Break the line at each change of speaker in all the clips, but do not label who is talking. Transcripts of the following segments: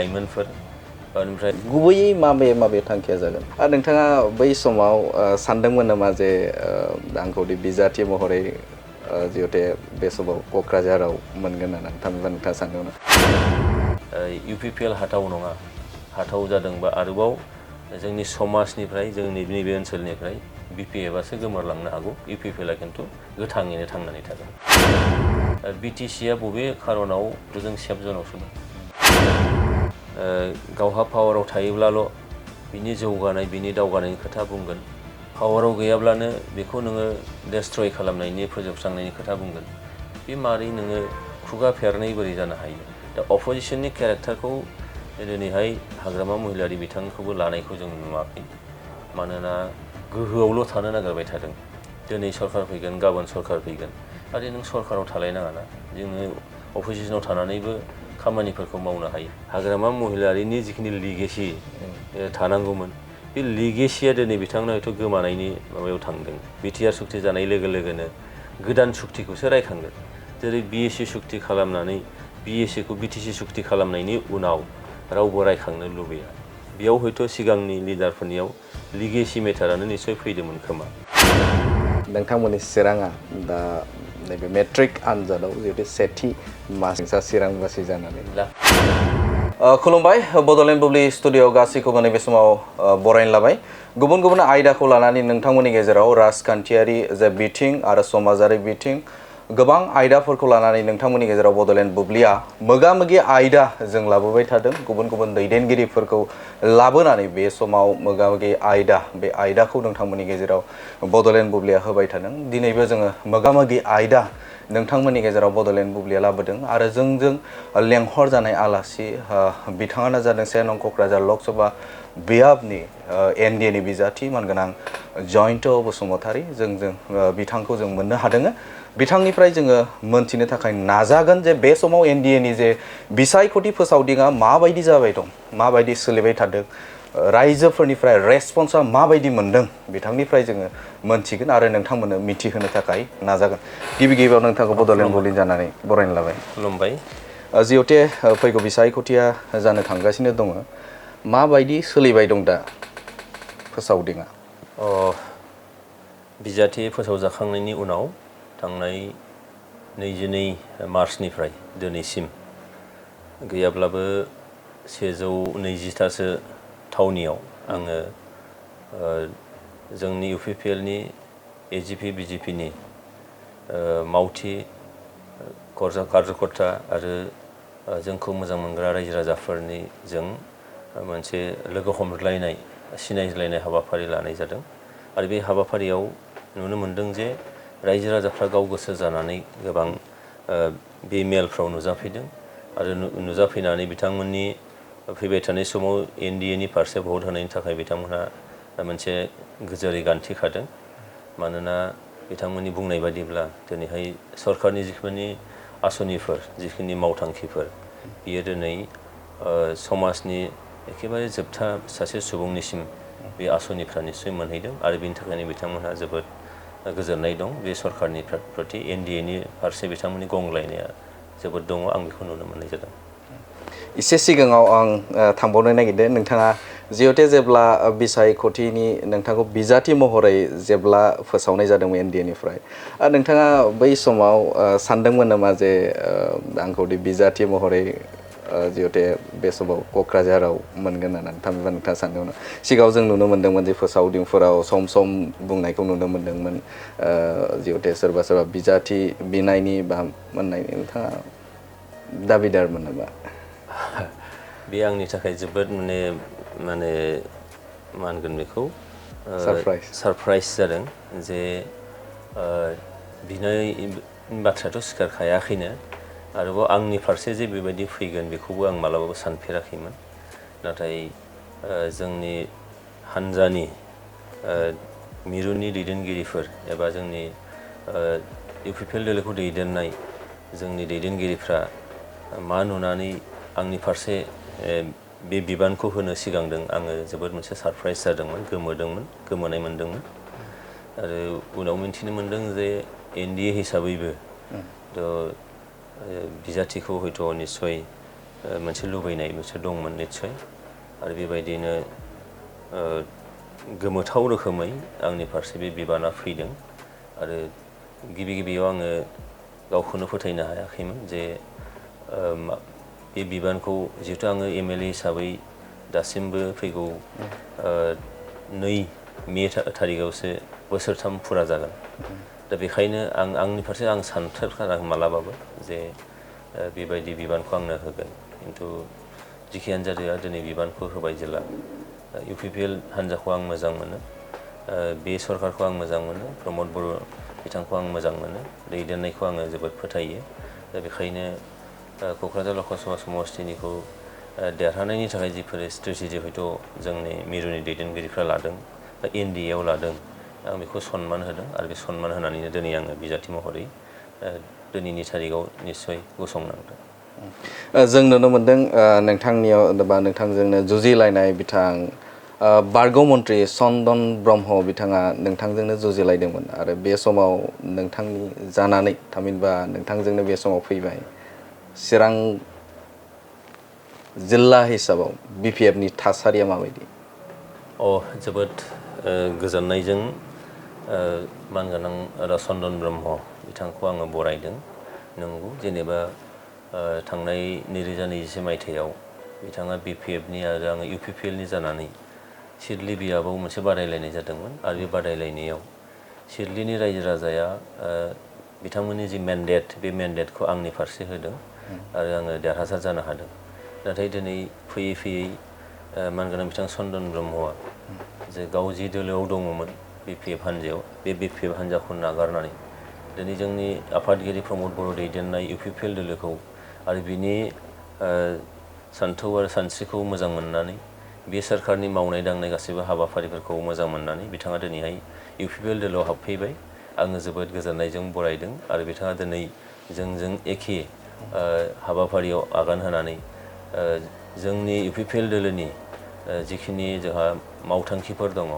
लाइमोनफोर ओमफ्राय
गुबैयै माबे थांखिया जागोन आरो नोंथाङा बै समाव सानदोंमोन नामा जे आंखौ बिजाथि महरै जिहेतु बे समाव क'क्राझाराव मोनगोन होननानै नोंथाङा सानदोंमोन?
UPPL हाथाव नङा, हाथाव जादोंबा आरोबाव जोंनि समाजनिफ्राय जोंनि नैबे ओनसोलनिफ्राय BPFआसो गोमोरलांनो हागौ। UPPLआ खिन्थु गोथाङैनो थांनानै थागोन। BTCआ बबे खारनाव जों सेफ जनावसो दं। गावहा पावाराव थायोब्लाल' बिनि जौगानाय बिनि दावगानायनि खोथा बुंगोन, पावाराव गैयाब्लानो बेखौ नोङो डेस्ट्रय खालामनायनि फोजोबस्रांनायनि खोथा बुंगोन। बे मारै नोङो खुगा फेरनै बोरै जानो हायो? दा अपोजिशननि केरेक्टारखौ दिनैहाय हाग्रामा महिलारि बिथांखौबो लानायखौ जों नुवाखै। मानोना गोहोआवल' थानो नागिरबाय थादों। दिनै सरकार फैगोन, गाबोन सरकार फैगोन। आरो नों सरकाराव थालायनाङाना, जोङो अपोजिशनाव थानानैबो खामानिफोरखौ मावनो हायो। हाग्रामा महिलारिनि जिखिनि लिगेसि थानांगौमोन, बे लिगेसिया दिनै बिथांमोना हयथ' गोमानायनि माबायाव थांदों। बिटिआर सुक्ति जानाय लोगो लोगोनो गोदान सुक्तिखौसो रायखांगोन। जेरै BSc सुक्ति खालामनानै BScखौ BTC सुक्ति खालामनायनि उनाव रावबो रायखांनो लुबैया। बेयाव हयथ' सिगांनि लिडारफोरनियाव लिगेसि मेटारानो निस्सय फैदोंमोन खोमा।
नोंथांमोननि चिराङा दा नैबे मेट्रिक आनजादाव जिहेतु सेथि मासिसा चिरांबासि जानानै खुलुमबाय। बड'लेण्ड बुब्लि स्टुडिअ'आव गासैखौबो नैबे समाव बरायनो लाबाय। गुबुन गुबुन आयदाखौ लानानै नोंथांमोननि गेजेराव राजखान्थियारि जे बिथिं आरो समाजारि बिथिं गोबां आयदाफोरखौ लानानै नोंथांमोननि गेजेराव बड'लेण्ड बुब्लिया मोगा-मोगि आयदा जों लाबोबाय थादों। गुबुन गुबुन दैदेनगिरिफोरखौ लाबोनानै बे समाव मोगा-मोगि आयदा, बे आयदाखौ नोंथांमोननि गेजेराव बड'लेण्ड बुब्लिया होबाय थादों। दिनैबो जोङो मोगा-मोगि आयदा नोंथांमोननि गेजेराव बड'लेण्ड बुब्लिया लाबोदों आरो जोंजों लेंहर जानाय आलासि बिथाङानो जादों 1 नं क'क्राझार लकसभा बियाबनि NDAनि बिजाथि मानगोनां जयन्त बसुमतारी। जों बिथांखौ जों मोननो हादों। बिथांनिफ्राय जोङो मोनथिनो थाखाय नाजागोन जे बे समाव NDAनि जे बिसायख'थि फोसावदिङा माबायदि जाबाय दं, माबायदि सोलिबाय थादों, रायजोफोरनिफ्राय रेसपन्सआ माबायदि मोनदों, बिथांनिफ्राय जोङो मोनथिगोन आरो नोंथांमोननो मिथिहोनो थाखाय नाजागोन। गिबियाव नोंथांखौ बड'लेण्ड बुब्लि जानानै बरायनो लाबाय।
खुलुमबाय।
जिहेतु फैगौ बिसायख'थिया जानो थांगासिनो दङ, माबायदि सोलिबाय दं दा फोसावदिङा?
बिजाथि फोसावजाखांनायनि उनाव थांनाय 22 मार्चनिफ्राय दिनैसिम गैयाब्लाबो 120थासो थावनियाव आङो जोंनि UPPLनि AGP BJPनि मावथि कार्यकर्ता आरो जोंखौ मोजां मोनग्रा रायजो राजाफोरनिजों मोनसे लोगो हमज्लायनाय, सिनायज्लायनाय हाबाफारि लानाय जादों। आरो बे हाबाफारियाव नुनो मोनदों जे रायजो राजाफ्रा गाव गोसो जानानै गोबां बे मेलफ्राव नुजाफैदों आरो नुजाफैनानै बिथांमोननि फैबाय थानाय समाव NDAनि फारसे भट होनायनि थाखाय बिथांमोनहा मोनसे गोजोरै गान्थिखादों। मानोना बिथांमोननि बुंनाय बादिब्ला दिनैहाय सरकारनि जिखिनि आसनिफोर, जिखिनि मावथांखिफोर, बियो दिनै समाजनि एखेबारे जोबथा सासे सुबुंनिसिम बे आसनिफ्रा निस्सय मोनहैदों आरो बेनि थाखायनो बिथांमोनहा जोबोद गोजोननाय दं। बे सरकारनि प्रति NDAनि फारसे बिथांमोननि गंग्लायनाया जोबोद दङ, आं बेखौ नुनो मोननाय जादों।
एसे सिगाङाव आं थांबावनो नागिरदों, नोंथाङा जिहेतु जेब्ला बिसायख'थिनि नोंथांखौ बिजाथि महरै जेब्ला फोसावनाय जादोंमोन NDAनिफ्राय, नोंथाङा बै समाव सानदोंमोन नामा जे आंखौ बिजाथि महरै जिहेतु बे समाव क'क्राझाराव मोनगोन होननानै नोंथाङा सानदोंमोन? सिगाङाव जों नुनो मोन्दोंमोन जे फोसावदिंफोराव सम सम बुंनायखौ नुनो मोन्दोंमोन जिहेतु सोरबा सोरबा बिजाथि बिनायनि बा मोननायनि, नोंथाङा दाबिदारमोन नामा?
बे आंनि थाखाय जोबोद माने मा होनगोन बेखौ सारप्राइज जादों जे बिनाय बाथ्रायाथ' सिखारखायाखैनो, आरोबाव आंनि फारसे जे बेबायदि फैगोन बेखौबो आं मालाबाबो सानफेराखैमोन। नाथाय जोंनि हान्जानि मिरुनि दैदेनगिरिफोर एबा जोंनि UPPL दोलोखौ दैदेननाय जोंनि दैदेनगिरिफ्रा मा नुनानै आंनि फारसे बे बिबानखौ होनो सिगांदों, आङो जोबोद मोनसे सारप्राइज जादोंमोन, गोमोनाय मोनदोंमोन। आरो उनाव मिन्थिनो मोन्दों जे NDA हिसाबैबो बिजाथिखौ हयथ' निस्सय मोनसे लुबैनाय मोनसे दंमोन निस्सय आरो बेबायदिनो गोमोथाव रोखोमै आंनि फारसे बे बिबाना फैदों आरो गिबियाव आङो गावखौनो फोथायनो हायाखैमोन जे बे बिबानखौ जिहेतु आङो MLA हिसाबै दासिमबो फैगौ 2 मे थारिखआवसो बोसोरथाम फुरा जागोन दा बेखायनो आंनि फारसे आं सानथ्राखै मालाबाबो जे बेबायदि बिबानखौ आंनो होगोन खिन्थु जिखियानो जादों दिनै बिबानखौ होबाय जेला UPPL हान्जाखौ आं मोजां मोनो बे सरकारखौ आं मोजां मोनो प्रमद बर' बिथांखौ आं मोजां मोनो दैदेननायखौ आङो जोबोद फोथायो दा बेखायनो क'क्राझार लकसभा समस्तिनिखौ देरहानायनि थाखाय जिफोर स्ट्रेटेजि हयथ' जोंनि मिरुनि दैदेनगिरिफ्रा लादों बा NDA आव लादों आं बेखौ सनमान होदों आरो बे सनमान होनानैनो दिनै आङो बिजाथि महरै दिनैनि थारिखआव निस्सय गसंनांदों
जों नुनो मोनदों नोंथांनियाव बा नोंथांजोंनो जुजिलायनाय बिथां बारग' मन्त्रि चन्दन ब्रह्म बिथाङा नोंथांजोंनो जुजिलायदोंमोन आरो बे समाव नोंथांनि जानानै थामहिनबा नोंथांजोंनो बे समाव फैबाय चिरां जिल्ला हिसाबाव BPF नि थासारिया माबायदि
जोबोद गोजोननायजों मानगोनां चन्दन ब्रह्म बिथांखौ आङो बरायदों नंगौ जेनेबा थांनाय 2021 मायथाइयाव बिथाङा BPF नि आरो आङो UPPL नि जानानै सिडली बियाबाव मोनसे बादायलायनाय जादोंमोन आरो बे बादायलायनायाव सिडलीनि रायजो राजाया बिथांमोननि जि मेन्डेट बे मेन्डेटखौ आंनि फारसे होदों आरो आङो देरहासार जानो हादों नाथाय दिनै फैयै मानगोनां बिथां चन्दन ब्रह्मआ जे गाव जि दोलोआव दङमोन BPF हान्जायाव बे BPF हान्जाखौ नागारनानै दिनै जोंनि आफादगिरि प्रमद बर' दैदेननाय UPPL दोलोखौ आरो बिनि सान्थौ आरो सानस्रिखौ मोजां मोननानै बे सोरखारनि मावनाय दांनाय गासैबो हाबाफारिफोरखौ मोजां मोननानै बिथाङा दिनैहाय UPPL दोलोआव हाबफैबाय आङो जोबोद गोजोननायजों बरायदों आरो बिथाङा दिनै जोंजों एखे हाबाफारियाव आगान होनानै जोंनि UPPL दोलोनि जिखिनि जोंहा मावथांखिफोर दङ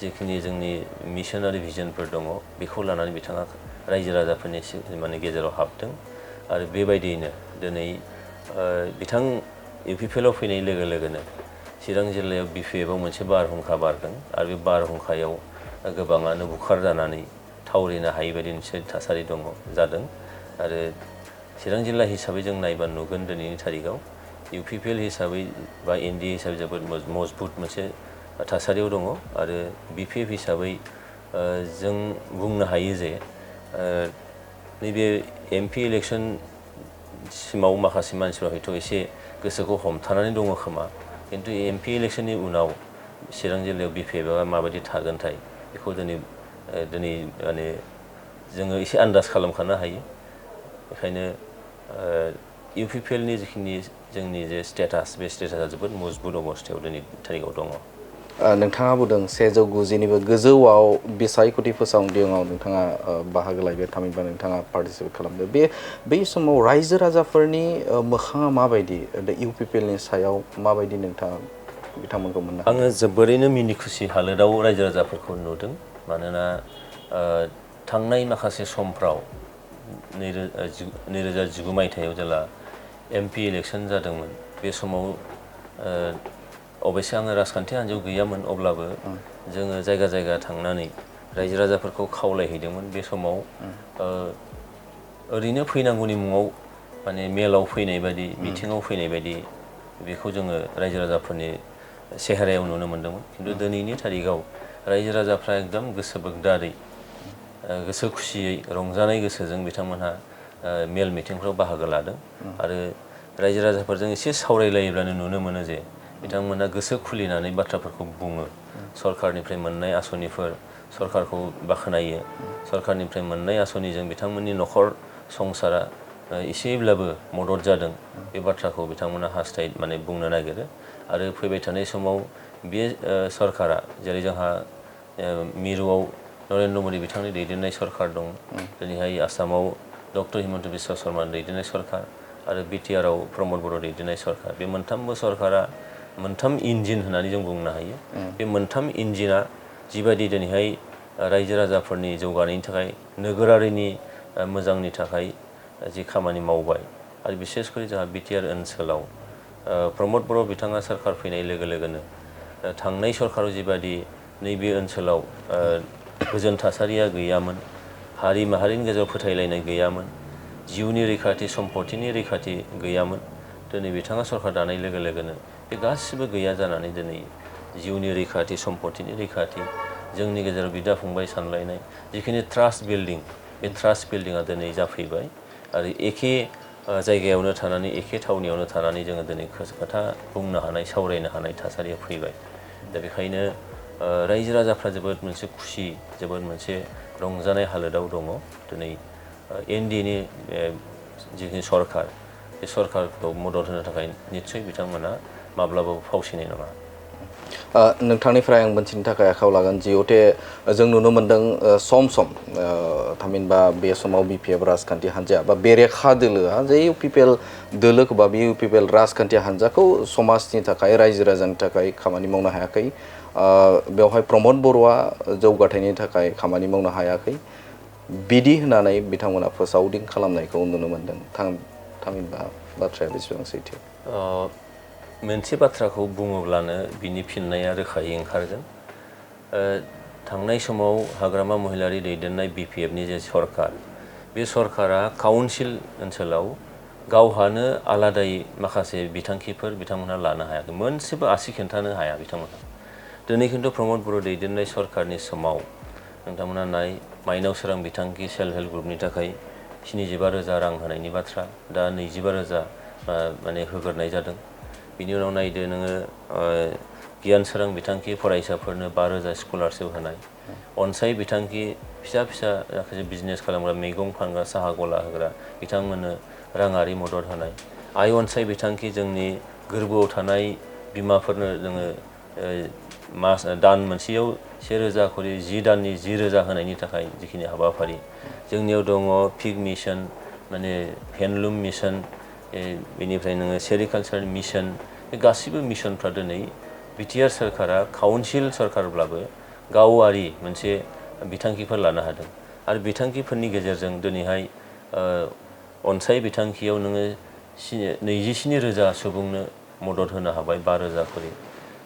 जिखिनि जोंनि मिशन आरो भिजनफोर दङ बेखौ लानानै बिथाङा रायजो राजाफोरनि माने गेजेराव हाबदों आरो बेबायदियैनो दिनै बिथां UPPL आव फैनाय लोगो लोगोनो चिरां जिल्लायाव BPF आव मोनसे बारहुंखा बारदों आरो बे बारहुंखायाव गोबाङानो बुखार जानानै थावरिनो हायै बायदि मोनसे थासारि जादों आरो चिरां जिल्ला हिसाबै जों नायबा नुगोन दिनैनि थारिखआव UPPL हिसाबै बा NDA हिसाबै जोबोद मजबुत मोनसे थासारियाव दङ आरो BPF हिसाबै जों बुंनो हायो जे नैबे MP इलेक्सन सिमाव माखासे मानसिफ्रा हयथ' एसे गोसोखौ हमथानानै दङ खोमा खिन्थु MP इलेक्सननि उनाव चिरां जिल्लायाव BPF आ माबायदि थागोनथाय बेखौ दिनै माने जोङो एसे आन्दाज खालामखानो हायो बेखायनो UPPL नि जिखिनि जोंनि जे स्टेटास बे स्टेटासा जोबोद मजबुत अबस्थायाव दिनै थारिखआव दङ
नोंथाङा बुंदों 190निबो गोजौआव बिसायख'थि फोसावदिङाव नोंथाङा बाहागो लायबाय थामहिनबा नोंथाङा पार्टिसिपेट खालामदों बै समाव रायजो राजाफोरनि मोखाङा माबायदि UPPL नि सायाव माबायदि नोंथाङा बिथांमोनखौ मोननो हादों
आङो जोबोरैनो मिनि खुसि हालोदाव रायजो राजाफोरखौ नुदों मानोना थांनाय माखासे समफ्राव 2019 मायथाइयाव जेला MP इलेक्सन जादोंमोन बे समाव अबयसे आङो राजखान्थि हान्जायाव गैयामोन अब्लाबो जोङो जायगा जायगा थांनानै रायजो राजाफोरखौ खावलायहैदोंमोन बे समाव ओरैनो फैनांगौनि मुङाव माने मेलाव फैनाय बायदि मिटिङाव फैनाय बायदि बेखौ जोङो रायजो राजाफोरनि सेहेरायाव नुनो मोन्दोंमोन खिन्थु दिनैनि थारिखआव रायजो राजाफ्रा एकदम गोसो बोगदारै गोसो खुसियै रंजानाय गोसोजों बिथांमोनहा मेल मिटिंफ्राव बाहागो लादों आरो रायजो राजाफोरजों एसे सावरायलायोब्लानो नुनो मोनो जे बिथांमोना गोसो खुलिनानै बाथ्राफोरखौ बुङो सरकारनिफ्राय मोननाय आसनिफोर सरकारखौ बाख्नायो सरकारनिफ्राय मोननाय आसनिजों बिथांमोननि न'खर संसारा एसेब्लाबो मदद जादों बे बाथ्राखौ बिथांमोना माने बुंनो नागिरो आरो फैबाय थानाय समाव बे सरकारा जेरै जोंहा मिरुआव नरेन्द्र मदि बिथांनि दैदेननाय सरकार दं दिनैहाय आसामाव डक्टर हिमन्त बिश्व शर्मानि दैदेननाय सरकार आरो BTR आव प्रमद बर' दैदेननाय सरकार बे मोनथामबो सरकारा मोनथाम इन्जिन होननानै जों बुंनो हायो बे मोनथाम इन्जिना जिबायदि दिनैहाय रायजो राजाफोरनि जौगानायनि थाखाय नोगोरारिनि मोजांनि थाखाय जि खामानि मावबाय आरो बिसेसकरि जोंहा बिटिआर ओनसोलाव प्रमद बर' बिथाङा सरकार फैनाय लोगो लोगोनो थांनाय सरकाराव जिबादि नैबे ओनसोलाव गोजोन थासारिया गैयामोन, हारि माहारिनि गेजेराव फोथायलायनाय गैयामोन, जिउनि रैखाथि सम्पतिनि रैखाथि गैयामोन। दिनै बिथाङा सरकार दानाय लोगो लोगोनो बे गासिबो गैया जानानै दिनै जिउनि रैखाथि सम्पतिनि रैखाथि, जोंनि गेजेराव बिदा फंबाय सानलायनाय जिखिनि ट्रास्ट बिल्डिं, बे ट्रास्ट बिल्डिंआ दिनै जाफैबाय आरो एखे जायगायावनो थानानै एखे थावनियावनो थानानै जोङो दिनै खोथा बुंनो हानाय, सावरायनो हानाय थासारिया फैबाय। दा बेखायनो रायजो राजाफ्रा जोबोद मोनसे खुसि, जोबोद मोनसे रंजानाय हालोदाव दङ। दिनै एनडिएनि जिखिनि सरकार, बे सरकारखौ मदद होनो थाखाय निस्सय बिथांमोना माब्लाबाबो फावसिनाय नङा।
नोंथांनिफ्राय आं मोनथिनो थाखाय आखायाव लागोन जिहेते जों नुनो मोन्दों सम सम थामहिनबा बे समाव बिपिएफ राजखान्थि हान्जा बा बेरेखा दोलोआ जे इउपिपिएल दोलोखौ बा बे इउपिपिएल राजखान्थि हान्जाखौ समाजनि थाखाय, रायजो राजानि थाखाय खामानि मावनो हायाखै। बेवहाय प्रमद बर'आ जौगाथायनि थाखाय खामानि मावनो हायाखै बिदि होननानै बिथांमोना फोसावदिं खालामनायखौ नुनो मोन्दों। थामहिनबा बाथ्राया बेसेबां सैथो?
मोनसे बाथ्राखौ बुङोब्लानो बिनि फिननाया रोखायै ओंखारगोन। थांनाय समाव हाग्रामा महिलारि दैदेननाय बिपिएफनि जे सरकार, बे सरकारा काउन्सिल ओनसोलाव गावहानो आलादायै माखासे बिथांखिफोर बिथांमोनहा लानो हायाखै, मोनसेबो आसि खिन्थानो हाया बिथांमोनहा। दिनै खिन्थु प्रमद बर' दैदेननाय सरकारनि समाव नोंथांमोना नाय, माइनाव सोरां बिथांखि सेल्फ हेल्प ग्रुपनि थाखाय 75,000 रां होनायनि बाथ्रा, दा 25,000 माने होग्रोनाय जादों। बिनि उनाव नायदो नोङो गियान सोरां बिथांखि फरायसाफोरनो 5,000 स्कलारशिप होनाय, अनसाय बिथांखि फिसा फिसा माखासे बिजनेस खालामग्रा, मैगं फानग्रा, साहा गला होग्रा बिथांमोननो राङारि मदद होनाय, आइ अनसाय बिथांखि जोंनि गोरबोआव थानाय बिमाफोरनो जोङो दान मोनसेयाव 1,000 खरि 10 दाननि 10,000 होनायनि थाखाय जिखिनि हाबाफारि जोंनियाव दङ। पिग मिशन, माने हेन्डलुम मिशन, बेनिफ्राय नोङो सेरिकालचार मिशन, बे गासिबो मिशनफ्रा दिनै बिटिआर सरकारा काउन्सिल सरकारब्लाबो गावारि मोनसे बिथांखिफोर लानो हादों। आरो बिथांखिफोरनि गेजेरजों दिनैहाय अनसाय बिथांखियाव नोङो 27,000 सुबुंनो मदद होनो हाबाय, 5,000 खरि।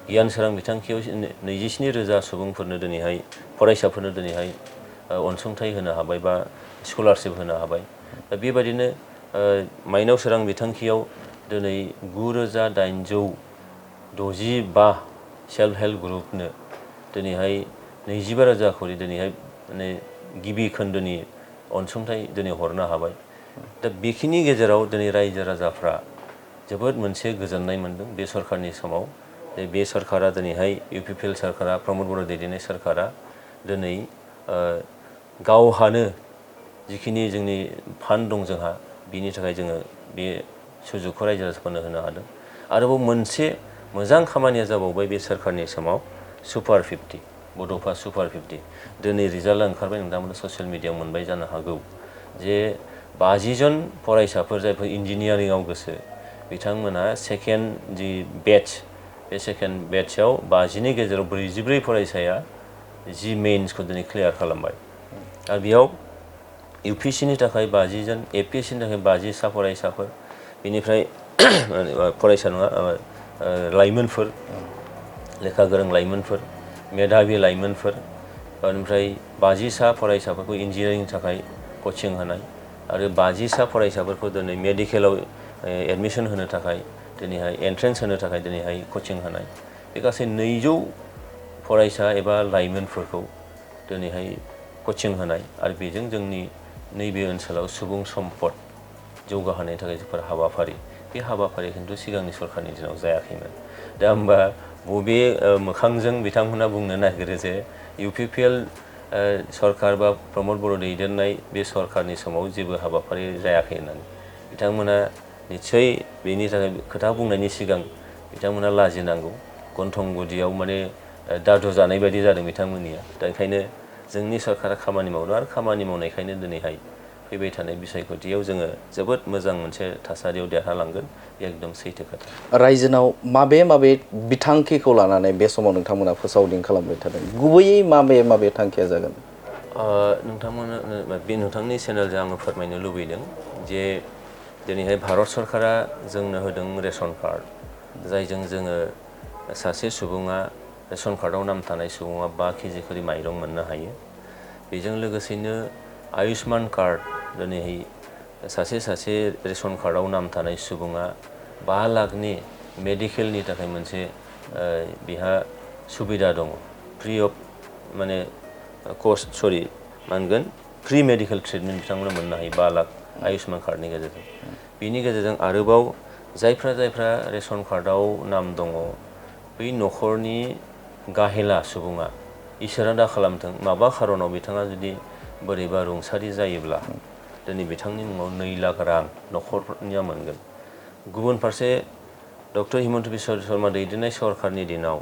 गियान सोरां बिथांखियाव 27,000 सुबुंफोरनो दिनैहाय, फरायसाफोरनो दिनैहाय अनसुंथाइ होनो हाबाय बा स्कलारशिप होनो हाबाय। दा बेबायदिनो माइनाव सोरां बिथांखियाव दिनै 9,865 सेल्फ हेल्प ग्रुपनो दिनैहाय 25,000 खरि दिनैहाय माने गिबि खोन्दोनि अनसुंथाइ दिनै हरनो हाबाय। दा बेखिनि गेजेराव दिनै रायजो राजाफ्रा जोबोद मोनसे गोजोननाय मोन्दों बे सरकारनि समाव। बे सरकारा दिनैहाय इउपिपिएल सरकारा, प्रमद बर' दैदेननाय सरकारा दिनै गावहानो जिखिनि जोंनि फान्ड दं जोंहा, बिनि थाखाय जोङो बे सुजुगखौ रायजो राजाफोरनो होनो हादों। आरोबाव मोनसे मोजां खामानिया जाबावबाय बे सरकारनि समाव, सुपार 50, बड'फा सुपार 50। दिनै रिजाल्टआ ओंखारबाय, नोंथांमोना ससियेल मिडियायाव मोनबाय जानो हागौ जे 50 जन फरायसाफोर जायफोर इन्जिनियारिंआव गोसो, बिथांमोना सेकेन्ड जि बेच, बे सेकेन्ड बेचआव 50नि गेजेराव 44 फरायसाया जि मेइन्सखौ दिनै क्लियार खालामबाय। आरो बेयाव इउपिएससिनि थाखाय 50 जन, एपिएससिनि थाखाय 50 सा फरायसाफोर, बेनिफ्राय फरायसा नङा, लाइमोनफोर, लेखा गोरों लाइमोनफोर, मेधाबि लाइमोनफोर, ओमफ्राय 50 सा फरायसाफोरखौ इन्जिनियारिंनि थाखाय कचिं होनाय, आरो 50 सा फरायसाफोरखौ दिनै मेडिकेलाव एडमिसन होनो थाखाय दिनैहाय एन्ट्रेन्स होनो थाखाय दिनैहाय कचिं होनाय। बे गासै 200 फरायसा एबा लाइमोनफोरखौ दिनैहाय कचिं होनाय, आरो बेजों जोंनि नैबे ओनसोलाव सुबुं सम्पद जौगाहोनायनि थाखाय जोबोर हाबाफारि, बे हाबाफारिया खिन्थु सिगांनि सरकारनि दिनाव जायाखैमोन। दा होमबा बबे मोखांजों बिथांमोना बुंनो नागिरो जे इउपिपिएल सरकार बा प्रमद बर' दैदेननाय बे सरकारनि समाव जेबो हाबाफारि जायाखै होननानै? बिथांमोना निस्सय बेनि थाखाय खोथा बुंनायनि सिगां बिथांमोना लाजिनांगौ, गन्थं गुदियाव माने दादु जानाय बायदि जादों बिथांमोननिया। दा ओंखायनो जोंनि सरकारा खामानि मावदों, आरो खामानि मावनायखायनो दिनैहाय फैबाय थानाय बिसायख'थियाव जोङो जोबोद मोजां मोनसे थासारियाव देरहालांगोन, बे एकदम सैथो खोथा।
रायजोनाव माबे बिथांखिखौ लानानै बे समाव नोंथांमोना फोसावदिं खालामबाय थादों? गुबैयै माबे थांखिया जागोन?
नोंथांमोननो बे नोंथांनि चेनेलजों आङो फोरमायनो लुबैदों जे दिनैहाय भारत सरकारा जोंनो होदों रेशन कार्ड जायजों जोङो सासे सुबुङा रेशन कार्डआव नाम थानाय सुबुङा 5 केजि खरि माइरं मोननो हायो बेजों लोगोसेनो आयुष्मान कार्ड दिनैहाय सासे रेशन कार्डआव नाम थानाय सुबुङा 5 लाखनि मेडिकेलनि थाखाय मोनसे बिहा सुबिदा दङ फ्रि अफ माने कस्ट मा होनगोन फ्रि मेडिकेल ट्रिटमेन्ट बिथांमोना मोननो हायो 5 लाख आयुष्मान कार्डनि गेजेरजों बिनि गेजेरजों आरोबाव जायफ्रा रेशन कार्डआव नाम दङ बै न'खरनि गाहेला सुबुङा इसोरा दा खालामथों माबा खारनाव बिथाङा जुदि बोरैबा रुंसारि जायोब्ला दिनै बिथांनि मुङाव 2 लाख रां न'खरनिया मोनगोन गुबुन फारसे डक्टर हिमन्त बिश्व शर्मा दैदेननाय सरकारनि दिनाव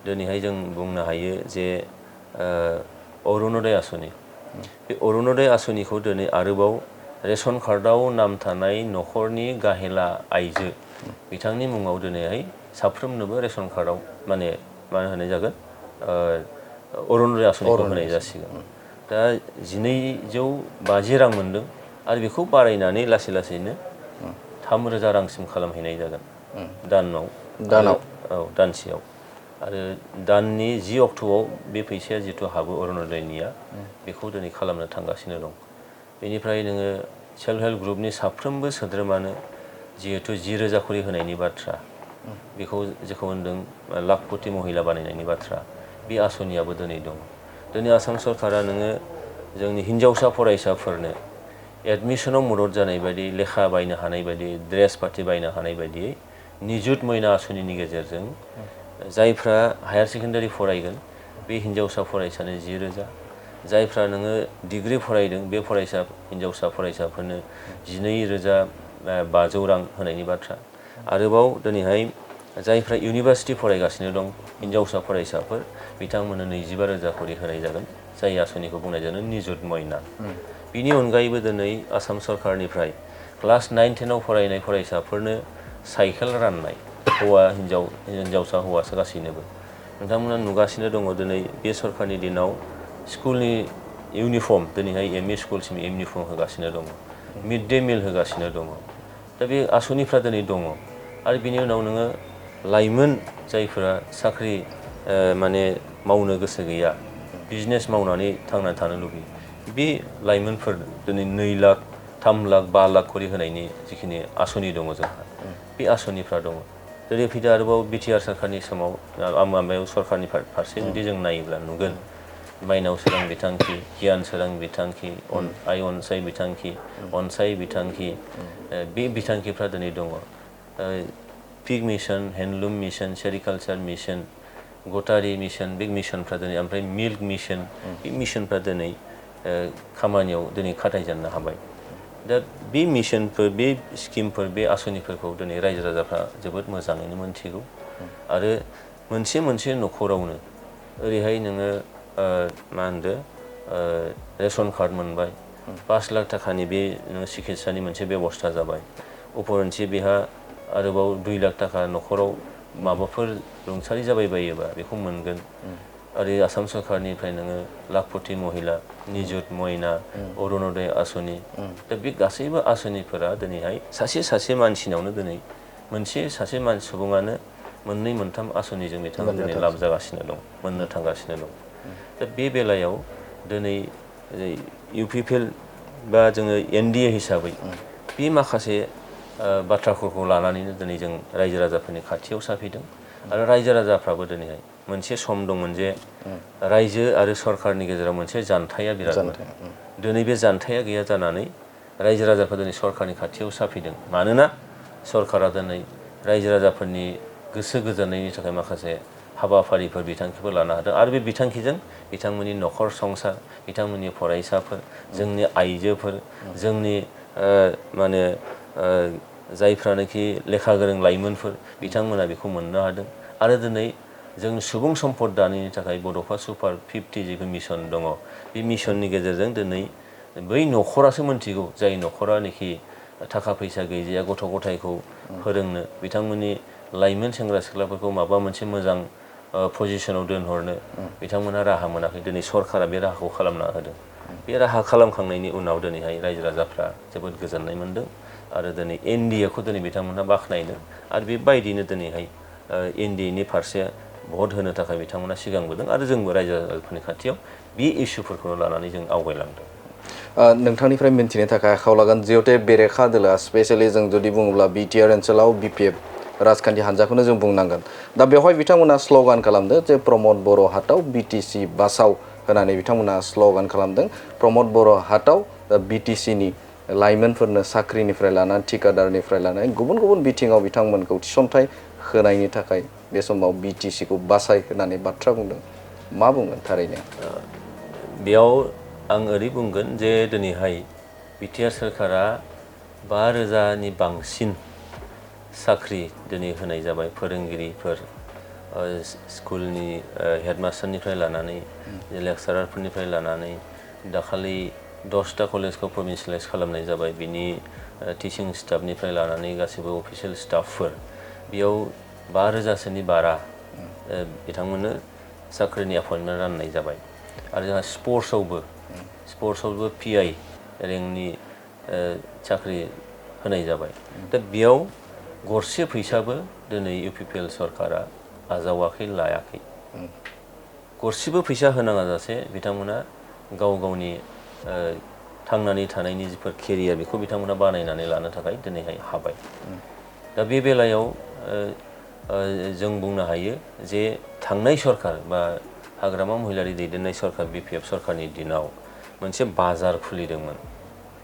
दिनैहाय जों बुंनो हायो जे अरुणोदय आसनि बे अरुणोदय आसनिखौ दिनै आरोबाव रेशन कार्डआव नाम थानाय न'खरनि गाहेला आइजो बिथांनि मुङाव दिनैहाय साफ्रोमनोबो रेशन कार्डआव माने मा होनाय जागोन अरुणोदय आसनिखौ होनाय जासिगोन दा 1250 रां मोनदों आरो बेखौ बारायनानै लासैनो 3000 रांसिम खालामहैनाय जागोन दानाव औ दानसेयाव आरो दाननि 10 अक्ट'आव बे फैसाया जिथु हाबो अरुणोदयनिया बेखौ दिनै खालामनो थांगासिनो दं बेनिफ्राय नोङो सेल्फ हेल्प ग्रुपनि साफ्रोमबो सोद्रोमानो जिहेतु 10,000 खरि होनायनि बाथ्रा बेखौ जेखौ होनदों लाखपति महिला बानायनायनि बाथ्रा बे आसनियाबो दिनै दं दिनै आसाम सरकारा नोङो जोंनि हिन्जावसा फरायसाफोरनो एडमिसनाव मदद जानाय बायदि लेखा बायनो हानाय बायदि ड्रेस पाति बायनो हानाय बायदियै निजुत मयना आसनिनि गेजेरजों जायफ्रा हायार सेकेन्डारि फरायगोन बे हिन्जावसा फरायसानो 10,000 जायफ्रा नोङो डिग्री फरायदों बे हिन्जावसा फरायसाफोरनो 12,500 रां होनायनि बाथ्रा आरोबाव दिनैहाय जायफ्रा इउनिभार्सिटि फरायगासिनो दं हिन्जावसा फरायसाफोर बिथांमोननो 25,000 खरि होनाय जागोन जाय आसनिखौ बुंनाय जादों निजुत मयना बिनि अनगायैबो दिनै आसाम सरकारनिफ्राय क्लास 9-10आव फरायनाय फरायसाफोरनो साइकेल राननाय हौवा हिन्जावसा हौवासा गासैनोबो नोंथांमोना नुगासिनो दङ दिनै बे सरकारनि दिनाव स्कुलनि इउनिफर्म दिनैहाय एमइ स्कुलसिम इउनिफर्म होगासिनो दङ मिड डे मिल होगासिनो दङ दा बे आसनिफ्रा दिनै दङ आरो बिनि उनाव नोङो लाइमोन जायफोरा साख्रि माने मावनो गोसो गैया बिजनेस मावनानै थांनानै थानो लुबैयो बे लाइमोनफोर दिनै 2 लाख 3 लाख 5 लाख खरि होनायनि जिखिनि आसनि दङ जोंहा बे आसनिफ्रा दङ दिनै फैदो आरोबाव बिटिआर सरकारनि समाव माबायाव सरकारनि फारसे जुदि जों नायोब्ला नुगोन माइनाव सोरां बिथांखि गियान सोरां बिथांखि आइ अनसाय बिथांखि अनसाय बिथांखि बे बिथांखिफ्रा दिनै दङ pig mission handloom mission sericulture mission goatery mission बे मिशनफ्रा दिनै ओमफ्राय मिल्क मिशन बे मिशनफ्रा दिनै खामानियाव दिनै खाथायजेननो हाबाय दा बे मिशनफोर बे स्किमफोर बे आसनिफोरखौ दिनै रायजो राजाफ्रा जोबोद मोजाङैनो मोनथिगौ आरो मोनसे न'खरावनो ओरैहाय नोङो मा होनदो रेशन कार्ड मोनबाय 5 लाख थाखानि बे नोङो सिकित्सानि मोनसे बेबस्था जाबाय उपरन्थि बेहा आरोबाव 2 लाख थाखा न'खराव माबाफोर रुंसारि जाबाय बायोबा बेखौ मोनगोन आरो आसाम सरकारनिफ्राय नोङो लाखपति महिला निजुत मयना अरुणोदय आसनि दा बे गासैबो आसनिफोरा दिनैहाय सासे मानसिनावनो दिनै सासे सुबुङानो 2-3 आसनिजों बिथाङा दिनै लाब जागासिनो दं मोननो थांगासिनो दं दा बे बेलायाव दिनै UPPL बा जोङो NDA हिसाबै बे माखासे बाथ्राफोरखौ लानानैनो दिनै जों रायजो राजाफोरनि खाथियाव साफैदों आरो रायजो राजाफ्राबो दिनैहाय मोनसे सम दंमोन जे रायजो आरो सरकारनि गेजेराव मोनसे जानथाया बिरादमोन दिनै बे जानथाया गैया जानानै रायजो राजाफ्रा दिनै सरकारनि खाथियाव साफैदों मानोना सरकारा दिनै रायजो राजाफोरनि गोसो गोजोननायनि थाखाय माखासे हाबाफारिफोर बिथांखिफोर लानो हादों आरो बे बिथांखिजों बिथांमोननि न'खर संसार बिथांमोननि फरायसाफोर जोंनि आइजोफोर जोंनि माने जायफ्रानोखि लेखा गोरों लाइमोनफोर बिथांमोना बेखौ मोननो हादों आरो दिनै जों सुबुं सम्पद दानायनि थाखाय बड'फा सुपार 50 जिखौ मिशन दङ बे मिशननि गेजेरजों दिनै बै न'खरासो मोनथिगौ जाय न'खरानोखि थाखा फैसा गैजाया गथ' गथायखौ फोरोंनो बिथांमोननि लाइमोन सेंग्रा सिख्लाफोरखौ माबा मोनसे मोजां पजिशनाव दोनहरनो बिथांमोना राहा मोनाखै दिनै सरकारा बे राहाखौ खालामना होदों बे राहा खालामखांनायनि उनाव दिनैहाय रायजो राजाफ्रा जोबोद गोजोननाय मोनदों आरो दिनै एनडिएखौ दिनै बिथांमोनहा बाख्नायदों आरो बेबायदिनो दिनैहाय एनडिएनि फारसे भट होनो थाखाय बिथांमोना सिगांबोदों आरो जोंबो रायजो राजाफोरनि खाथियाव बे इस्युफोरखौनो लानानै जों आवगायलांदों।
नोंथांनिफ्राय मिन्थिनो थाखाय आखायाव लागोन जिहेतु बेरेखा दोला स्पेसियेलि जों जुदि बुङोब्ला बिटिआर ओनसोलाव बिपिएफ राजखान्थि हान्जाखौनो जों बुंनांगोन। दा बेवहाय बिथांमोना स्ल'गान खालामदों जे प्रमद बर' हाटआव बिटिसि बासाव होनानै बिथांमोना स्ल'गान खालामदों। प्रमद बर' हाटआव बिटिसिनि लाइमोनफोरनो साख्रिनिफ्राय लानानै थिकादारनिफ्राय लानानै गुबुन गुबुन बिथिङाव बिथांमोनखौ थिसनथाइ होनायनि थाखाय बे समाव बिटिसिखौ बासाय होनानै बाथ्रा बुंदों। मा बुंगोन थारैनो?
बेयाव आं ओरै बुंगोन जे दिनैहाय बिटिआर सोरखारा 5,000नि बांसिन साख्रि दिनै होनाय जाबाय। फोरोंगिरिफोर, स्कुलनि हेडमास्टारनिफ्राय लानानै लेक्सारारफोरनिफ्राय लानानै दाखालि 10टा कलेजखौ प्रभिन्सियेलाइज खालामनाय जाबाय। बिनि टिचिं स्टाफनिफ्राय लानानै गासैबो अफिसियेल स्टाफफोर बेयाव 5,000सोनि बारा बिथांमोननो साख्रिनि एपइन्टमेन्ट राननाय जाबाय। आरो जोंहा स्पर्ट्सआवबो पिआइ रेंकनि साख्रि होनाय जाबाय। दा बेयाव गरसे फैसाबो दिनै UPPL सरकारा आजावाखै, लायाखै। गरसेबो फैसा होनाङा जासे बिथांमोना गाव गावनि थांनानै थानायनि जिफोर केरियार बेखौ बिथांमोना बानायनानै लानो थाखाय दिनैहाय हाबाय। दा बे बेलायाव जों बुंनो हायो जे थांनाय सरकार बा हाग्रामा महिलारि दैदेननाय सरकार बिपिएफ सरकारनि दिनाव मोनसे बाजार खुलिदोंमोन।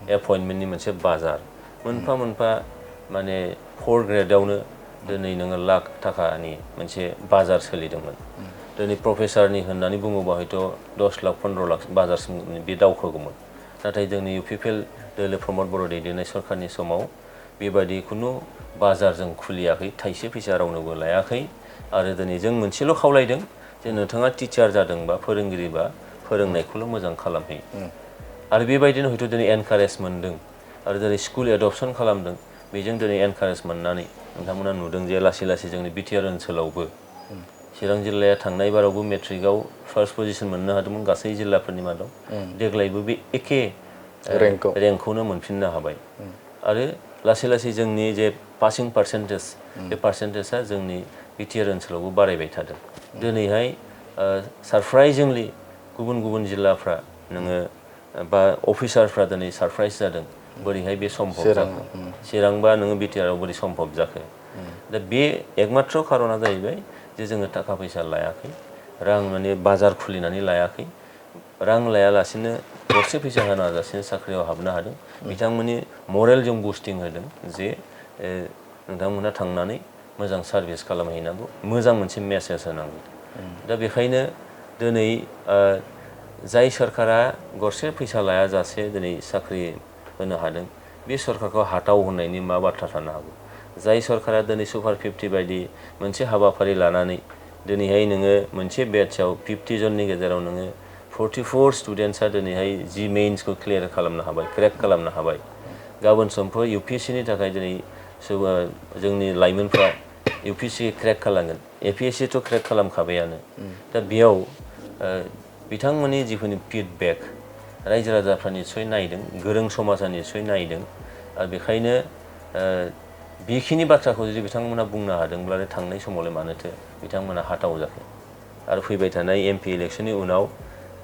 एपइन्टमेन्टनि मोनसे बाजार मोनफा मोनफा माने 4 ग्रेडआवनो दिनै नोङो लाख थाखानि मोनसे बाजार सोलिदोंमोन। दिनै प्रफेसारनि होननानै बुङोबा हयथ' 10 लाख 15 लाख बाजारसिम बे दावखोगौमोन। नाथाय जोंनि UPPL दोलो प्रमद बर' दैदेननाय सरकारनि समाव बेबायदि खुनु बाजार जों खुलियाखै, थाइसे फैसा रावनोबो लायाखै। आरो दिनै जों मोनसेल' खावलायदों जे नोंथाङा टिचार जादोंबा फोरोंगिरिबा फोरोंनायखौल' मोजां खालामहै। आरो बेबायदिनो हयथ' दिनै एनकारेज मोनदों आरो दिनै स्कुल एडप्सन खालामदों। बेजों दिनै एनकारेज मोननानै नोंथांमोना नुदों जे लासै लासै जोंनि बिटिआर ओनसोलावबो चिरां जिल्लाया थांनाय बारावबो मेट्रिकआव फार्स्ट पजिसन मोननो हादोंमोन गासै जिल्लाफोरनि मादाव। देग्लायबो बे एखे रेंकखौनो मोनफिननो हाबाय। आरो लासै लासै जोंनि जे पासिं पार्सेन्टेज बे पार्सेन्टेजआ जोंनि बिटिआर ओनसोलावबो बारायबाय थादों। दिनैहाय सारप्राइजिंलि गुबुन गुबुन जिल्लाफ्रा नोङो बा अफिसारफ्रा दिनै सारप्राइज जादों बोरैहाय बे सम्भब जाखो। चिरांबा नोङो बिटिआरआव बोरै सम्भब जाखो। दा बे एकमात्र खार'ना जाहैबाय जे जोङो थाखा फैसा लायाखै, रां माने बाजार खुलिनानै लायाखै, रां लायालासिनो गरसे फैसा होनाजासिनो साख्रियाव हाबनो हादों। बिथांमोननि मरेल जों बुस्टिं होदों जे नोंथांमोनहा थांनानै मोजां सार्भिस खालामहैनांगौ, मोजां मोनसे मेसेज होनांगौ। दा बेखायनो दिनै जाय सरकारा गरसे फैसा लायाजासे दिनै साख्रि होनो हादों बे सरकारखौ हाथाव होननायनि मा बाथ्रा थानो हागौ। जाय सरकारा दिनै सुपार 50 बायदि मोनसे हाबाफारि लानानै दिनैहाय नोङो मोनसे बेटचआव 50 जननि गेजेराव नोङो 44 स्टुडेन्टसा दिनैहाय जि मेइन्सखौ क्लियार खालामनो हाबाय, क्रेक खालामनो हाबाय। गाबोन समफोर UPSCनि थाखाय दिनै जोंनि लाइमोनफ्रा UPSC क्रेक खालामगोन, APSCथ' क्रेक खालामखाबायानो। दा बेयाव बिथांमोननि जिखुनु फिडबेक रायजो राजाफ्रा निस्सय नायदों, गोरों समाजा निस्सय नायदों। आरो बेखायनो बेखिनि बाथ्राखौ जुदि बिथांमोना बुंनो हादोंब्ला थांनाय समावलाय मानोथो बिथांमोना हाथाव जाखो। आरो फैबाय थानाय MP इलेक्सननि उनाव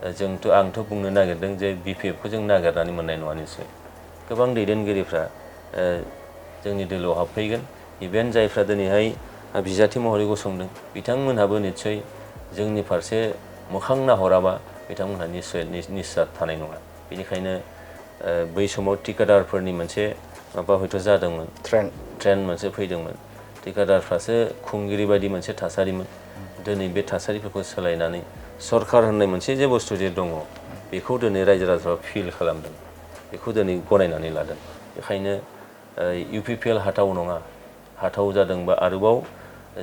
आंथ' बुंनो नागिरदों जे बिपिएफखौ जों नागिरनानै मोननाय नङा निस्सय। गोबां दैदेनगिरिफ्रा जोंनि दोलोआव हाबफैगोन। इभेन जायफ्रा दिनैहाय बिजाथि महरै गसंदों बिथांमोनहाबो निस्सय जोंनि फारसे मोखां नाहराबा बिथांमोनहा निस्सय थानाय नङा। बेनिखायनो बै समाव टिकादारफोरनि मोनसे माबा हयथ' जादोंमोन, ट्रेन्ड मोनसे फैदोंमोन। टिकादारफ्रासो खुंगिरि बायदि मोनसे थासारिमोन। दिनै बे थासारिफोरखौ सोलायनानै सरकार होननाय मोनसे जे बुस्थु जे दङ बेखौ दिनै रायजो राजाफ्रा फिल खालामदों, बेखौ दिनै गनायनानै लादों। बेखायनो UPPL हाथाव नङा, हाथाव जादोंबा आरोबाव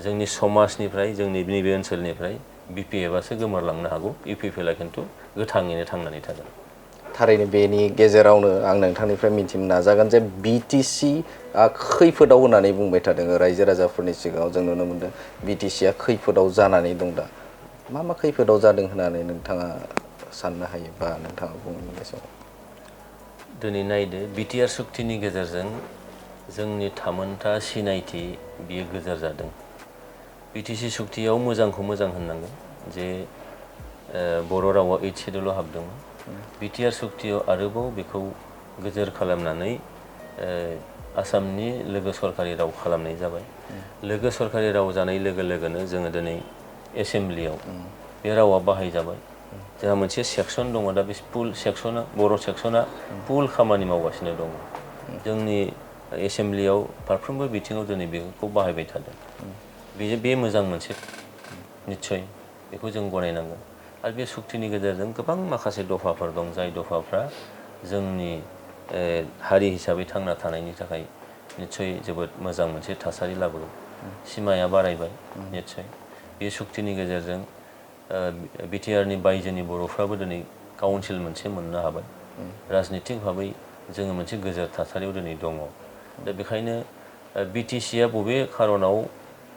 जोंनि समाजनिफ्राय जोंनि नैबे ओनसोलनिफ्राय बिपिएफआसो गोमोरलांनो हागौ। UPPLआ खिन्थु गोथाङैनो थांनानै थागोन।
थारैनो बेनि गेजेरावनो आं नोंथांनिफ्राय मिथिनो नाजागोन जे बिटिसिआ खैफोदाव होननानै बुंबाय थादों रायजो राजाफोरनि सिगाङाव। जों नुनो मोनदों बिटिसिआ खैफोदाव जानानै दं दा। मा मा खैफोदाव जादों होननानै नोंथाङा साननो हायो बा नोंथाङा बुंनो बे समाव?
दिनै नायदो बिटिआर सुक्तिनि गेजेरजों जोंनि थामोनथा सिनायथि बियो गोजोर जादों। बिटिसि सुक्तियाव मोजांखौ मोजां होननांगोन जे बर' रावा 8 सिडुलाव हाबदोंमोन। बिटिआर सुक्तियाव आरोबाव बेखौ गोजोर खालामनानै आसामनि लोगो सरकारि राव खालामनाय जाबाय। लोगो सरकारि राव जानाय लोगो लोगोनो जोङो दिनै एसेमब्लियाव बे रावा बाहायजाबाय। जोंहा मोनसे सेक्सन दङ, दा बे फुल सेक्सना बर' सेक्सना फुल खामानि मावगासिनो दङ। जोंनि एसेमब्लियाव फारफ्रोमबो बिथिङाव दिनै बेखौ बाहायबाय थादों। बे मोजां मोनसे निस्सय बेखौ जों गनायनांगोन। आरो बे सुक्तिनि गेजेरजों गोबां माखासे दफाफोर दं, जाय दफाफ्रा जोंनि हारि हिसाबै थांना थानायनि थाखाय निस्सय जोबोद मोजां मोनसे थासारि लाबोगोन। सिमाया बारायबाय निस्सय। बे सुक्तिनि गेजेरजों बिटिआरनि बायजोनि बर'फ्राबो दिनै काउन्सिल मोनसे मोननो हाबाय। राजनितिक भाबै जोङो मोनसे गोजोर थासारियाव दिनै दङ। दा बेखायनो बिटिसिया बबे खारनाव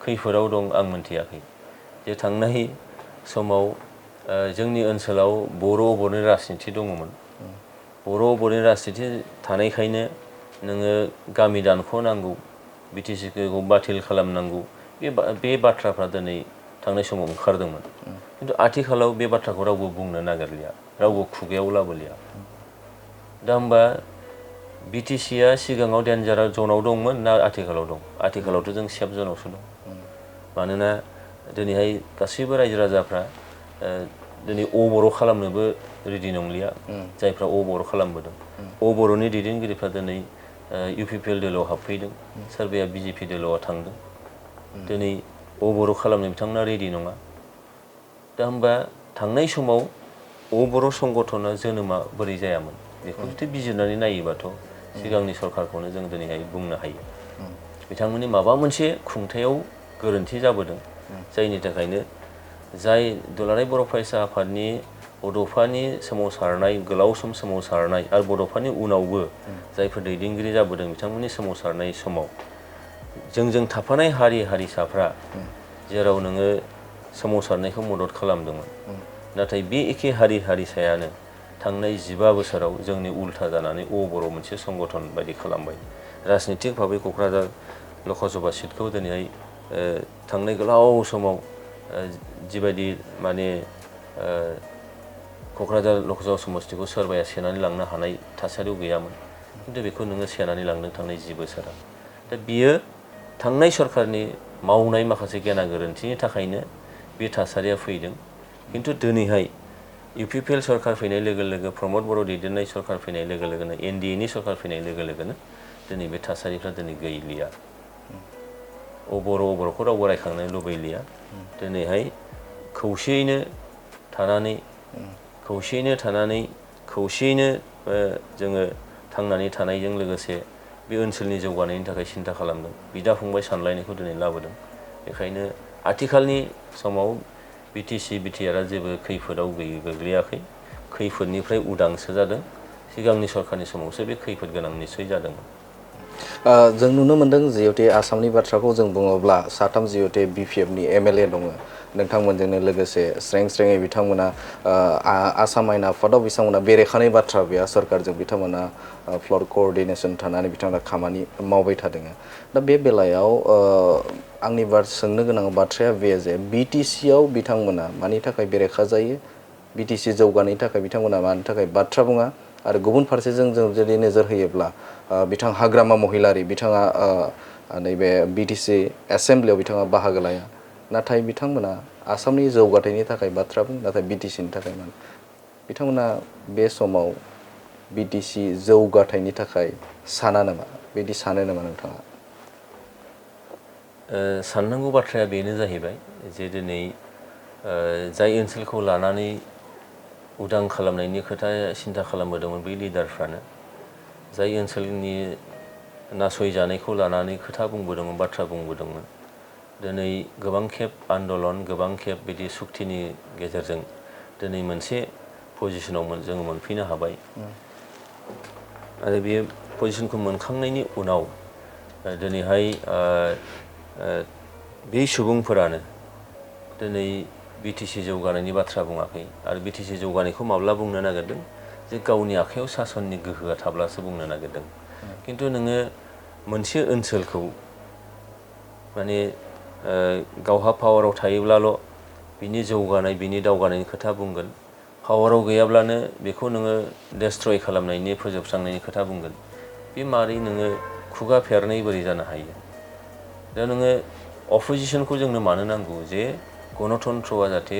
खैफोदाव दं आं मोनथियाखै। जे थांनाय समाव जोंनि ओनसोलाव बर'नि राजनिति दङमोन। बर'नि राजनिति थानायखायनो नोङो गामि दानख'नांगौ, बिटिसिखौ बातिल खालामनांगौ, बे बाथ्राफ्रा दिनै थांनाय समाव ओंखारदोंमोन। खिन्थु आथिखालाव बे बाथ्राखौ रावबो बुंनो नागिरलिया, रावबो खुगायाव लाबोलिया। दा होमबा बिटिसिया सिगाङाव डेन्जार जनाव दंमोन ना आथिखालाव दं? आथिखालावथ' जों सेफ जनावसो दं। मानोना दिनैहाय गासैबो रायजो राजाफ्रा दिनै बर' खालामनोबो रेडि नंलिया, जायफ्रा बर' खालामबोदों। बर'नि दैदेनगिरिफ्रा दिनै UPPL दोलोआव हाबफैदों, सोरबाया BJP दोलोआव थांदों। दिनै बर' खालामनो बिथांमोना रेडि नङा। दा होमबा थांनाय समाव बर' संगठना जोनोमा बोरै जायामोन बेखौ जुदि बिजिरनानै नायोबाथ' सिगांनि सरकारखौनो जों दिनैहाय बुंनो हायो। बिथांमोननि माबा मोनसे खुंथायाव गोरोन्थि जाबोदों, जायनि थाखायनो जाय दुलाराय बर' फरायसा आफादनि बड'फानि सोमावसारनाय, गोलाव सम सोमावसारनाय आरो बड'फानि उनावबो जायफोर दैदेनगिरि जाबोदों बिथांमोननि सोमावसारनाय समाव जोंजों थाफानाय हारि हारिसाफ्रा जेराव नोङो सोमावसारनायखौ मदद खालामदोंमोन, नाथाय बे एखे हारि हारिसायानो थांनाय 15 बोसोराव जोंनि उल्था जानानै बर' मोनसे संगठन बायदि खालामबाय। राजनितिक भाबै क'क्राझार लकसभा सिटखौ दिनैहाय थांनाय गोलाव समाव जिबायदि माने क'क्राझार लकसभा समष्टिखौ सोरबाया सेनानै लांनो हानाय थासारियाव गैयामोन, खिन्थु बेखौ नोङो सेनानै लांदों थांनाय 10 बोसोराव। दा बियो थांनाय सरकारनि मावनाय माखासे गेना गोरोन्थिनि थाखायनो बे थासारिया फैदों। खिन्थु दिनैहाय UPPL सरकार फैनाय लोगो लोगो, प्रमद बर' दैदेननाय सरकार फैनाय लोगो लोगोनो, NDAनि सरकार फैनाय लोगो लोगोनो दिनै बे थासारिफ्रा दिनै गैलिया। बर'खौ रावबो रायखांनो लुबैलिया। दिनैहाय खौसेयैनो थानानै जोङो थांनानै थानायजों लोगोसे बे ओनसोलनि जौगानायनि थाखाय सिन्था खालामदों। बिदा फंबाय सानलायनायखौ दिनै लाबोदों। बेखायनो आथिखालनि समाव बिटिआरआ जेबो खैफोदाव गोग्लैयाखै, खैफोदनिफ्राय उदांसो जादों। सिगांनि सरकारनि समावसो बे खैफोद गोनां निस्सय जादोंमोन।
जों नुनो मोनदों जिहेतु आसामनि बाथ्राखौ जों बुङोब्ला साथाम जिहेतु BPFनि MLA दङ, नोंथांमोनजोंनो लोगोसे स्रें-स्रेङै बिथांमोना आसाम आयेन आफादाव बिथांमोना बेरेखानाय बाथ्रा गैया, सरकारजों बिथांमोना फ्ल'र क'अर्डिनेसन थानानै बिथांमोना खामानि मावबाय थादों। दा बे बेलायाव आंनि सोंनो गोनां बाथ्राया बे जे BTCआव बिथांमोना मानि थाखाय बेरेखा जायो, BTC जौगानायनि थाखाय बिथांमोना मानि थाखाय बाथ्रा बुङा, आरो गुबुन फारसेजों जों जुदि नोजोर होयोब्ला बिथां हाग्रामा महिलारि बिथाङा नैबे BTC एसेमब्लियाव बिथाङा बाहागो लाया, नाथाय बिथांमोना आसामनि जौगाथायनि थाखाय बाथ्रा बुङो, नाथाय BTCनि थाखाय मान बिथांमोना बे समाव BTC जौगाथायनि थाखाय साना नामा, बिदि सानो नामा नोंथाङा?
साननांगौ बाथ्राया बेनो जाहैबाय जे दिनै जाय ओनसोलखौ लानानै उदां खालामनायनि खोथा सिन्था खालामबोदोंमोन बै लिडारफ्रानो, जाय ओनसोलनि नासयजानायखौ लानानै खोथा बुंबोदोंमोन, बाथ्रा बुंबोदोंमोन, दिनै गोबां खेब आन्दलन, गोबां खेब बिदि सुक्तिनि गेजेरजों दिनै मोनसे पजिसनाव जोङो मोनफैनो हाबाय। आरो बे पजिसनखौ मोनखांनायनि उनाव दिनैहाय बे सुबुंफोरानो दिनै BTC जौगानायनि बाथ्रा बुङाखै, आरो BTC जौगानायखौ माब्ला बुंनो नागिरदों जे गावनि आखायाव सासननि गोहोआ थाब्लासो बुंनो नागिरदों। खिन्थु नोङो मोनसे ओनसोलखौ माने गावहा पावाराव थायोब्लाल' बिनि जौगानाय बिनि दावगानायनि खोथा बुंगोन पावाराव गैयाब्लानो बेखौ नोङो डेस्ट्रय खालामनायनि फोजोबस्रांनायनि खोथा बुंगोन बे मारै नोङो खुगा फेरनै बोरै जानो हायो दा नोङो अपोजिशनखौ जोंनो मानो नांगौ जे गणतन्त्रआ जाहाथे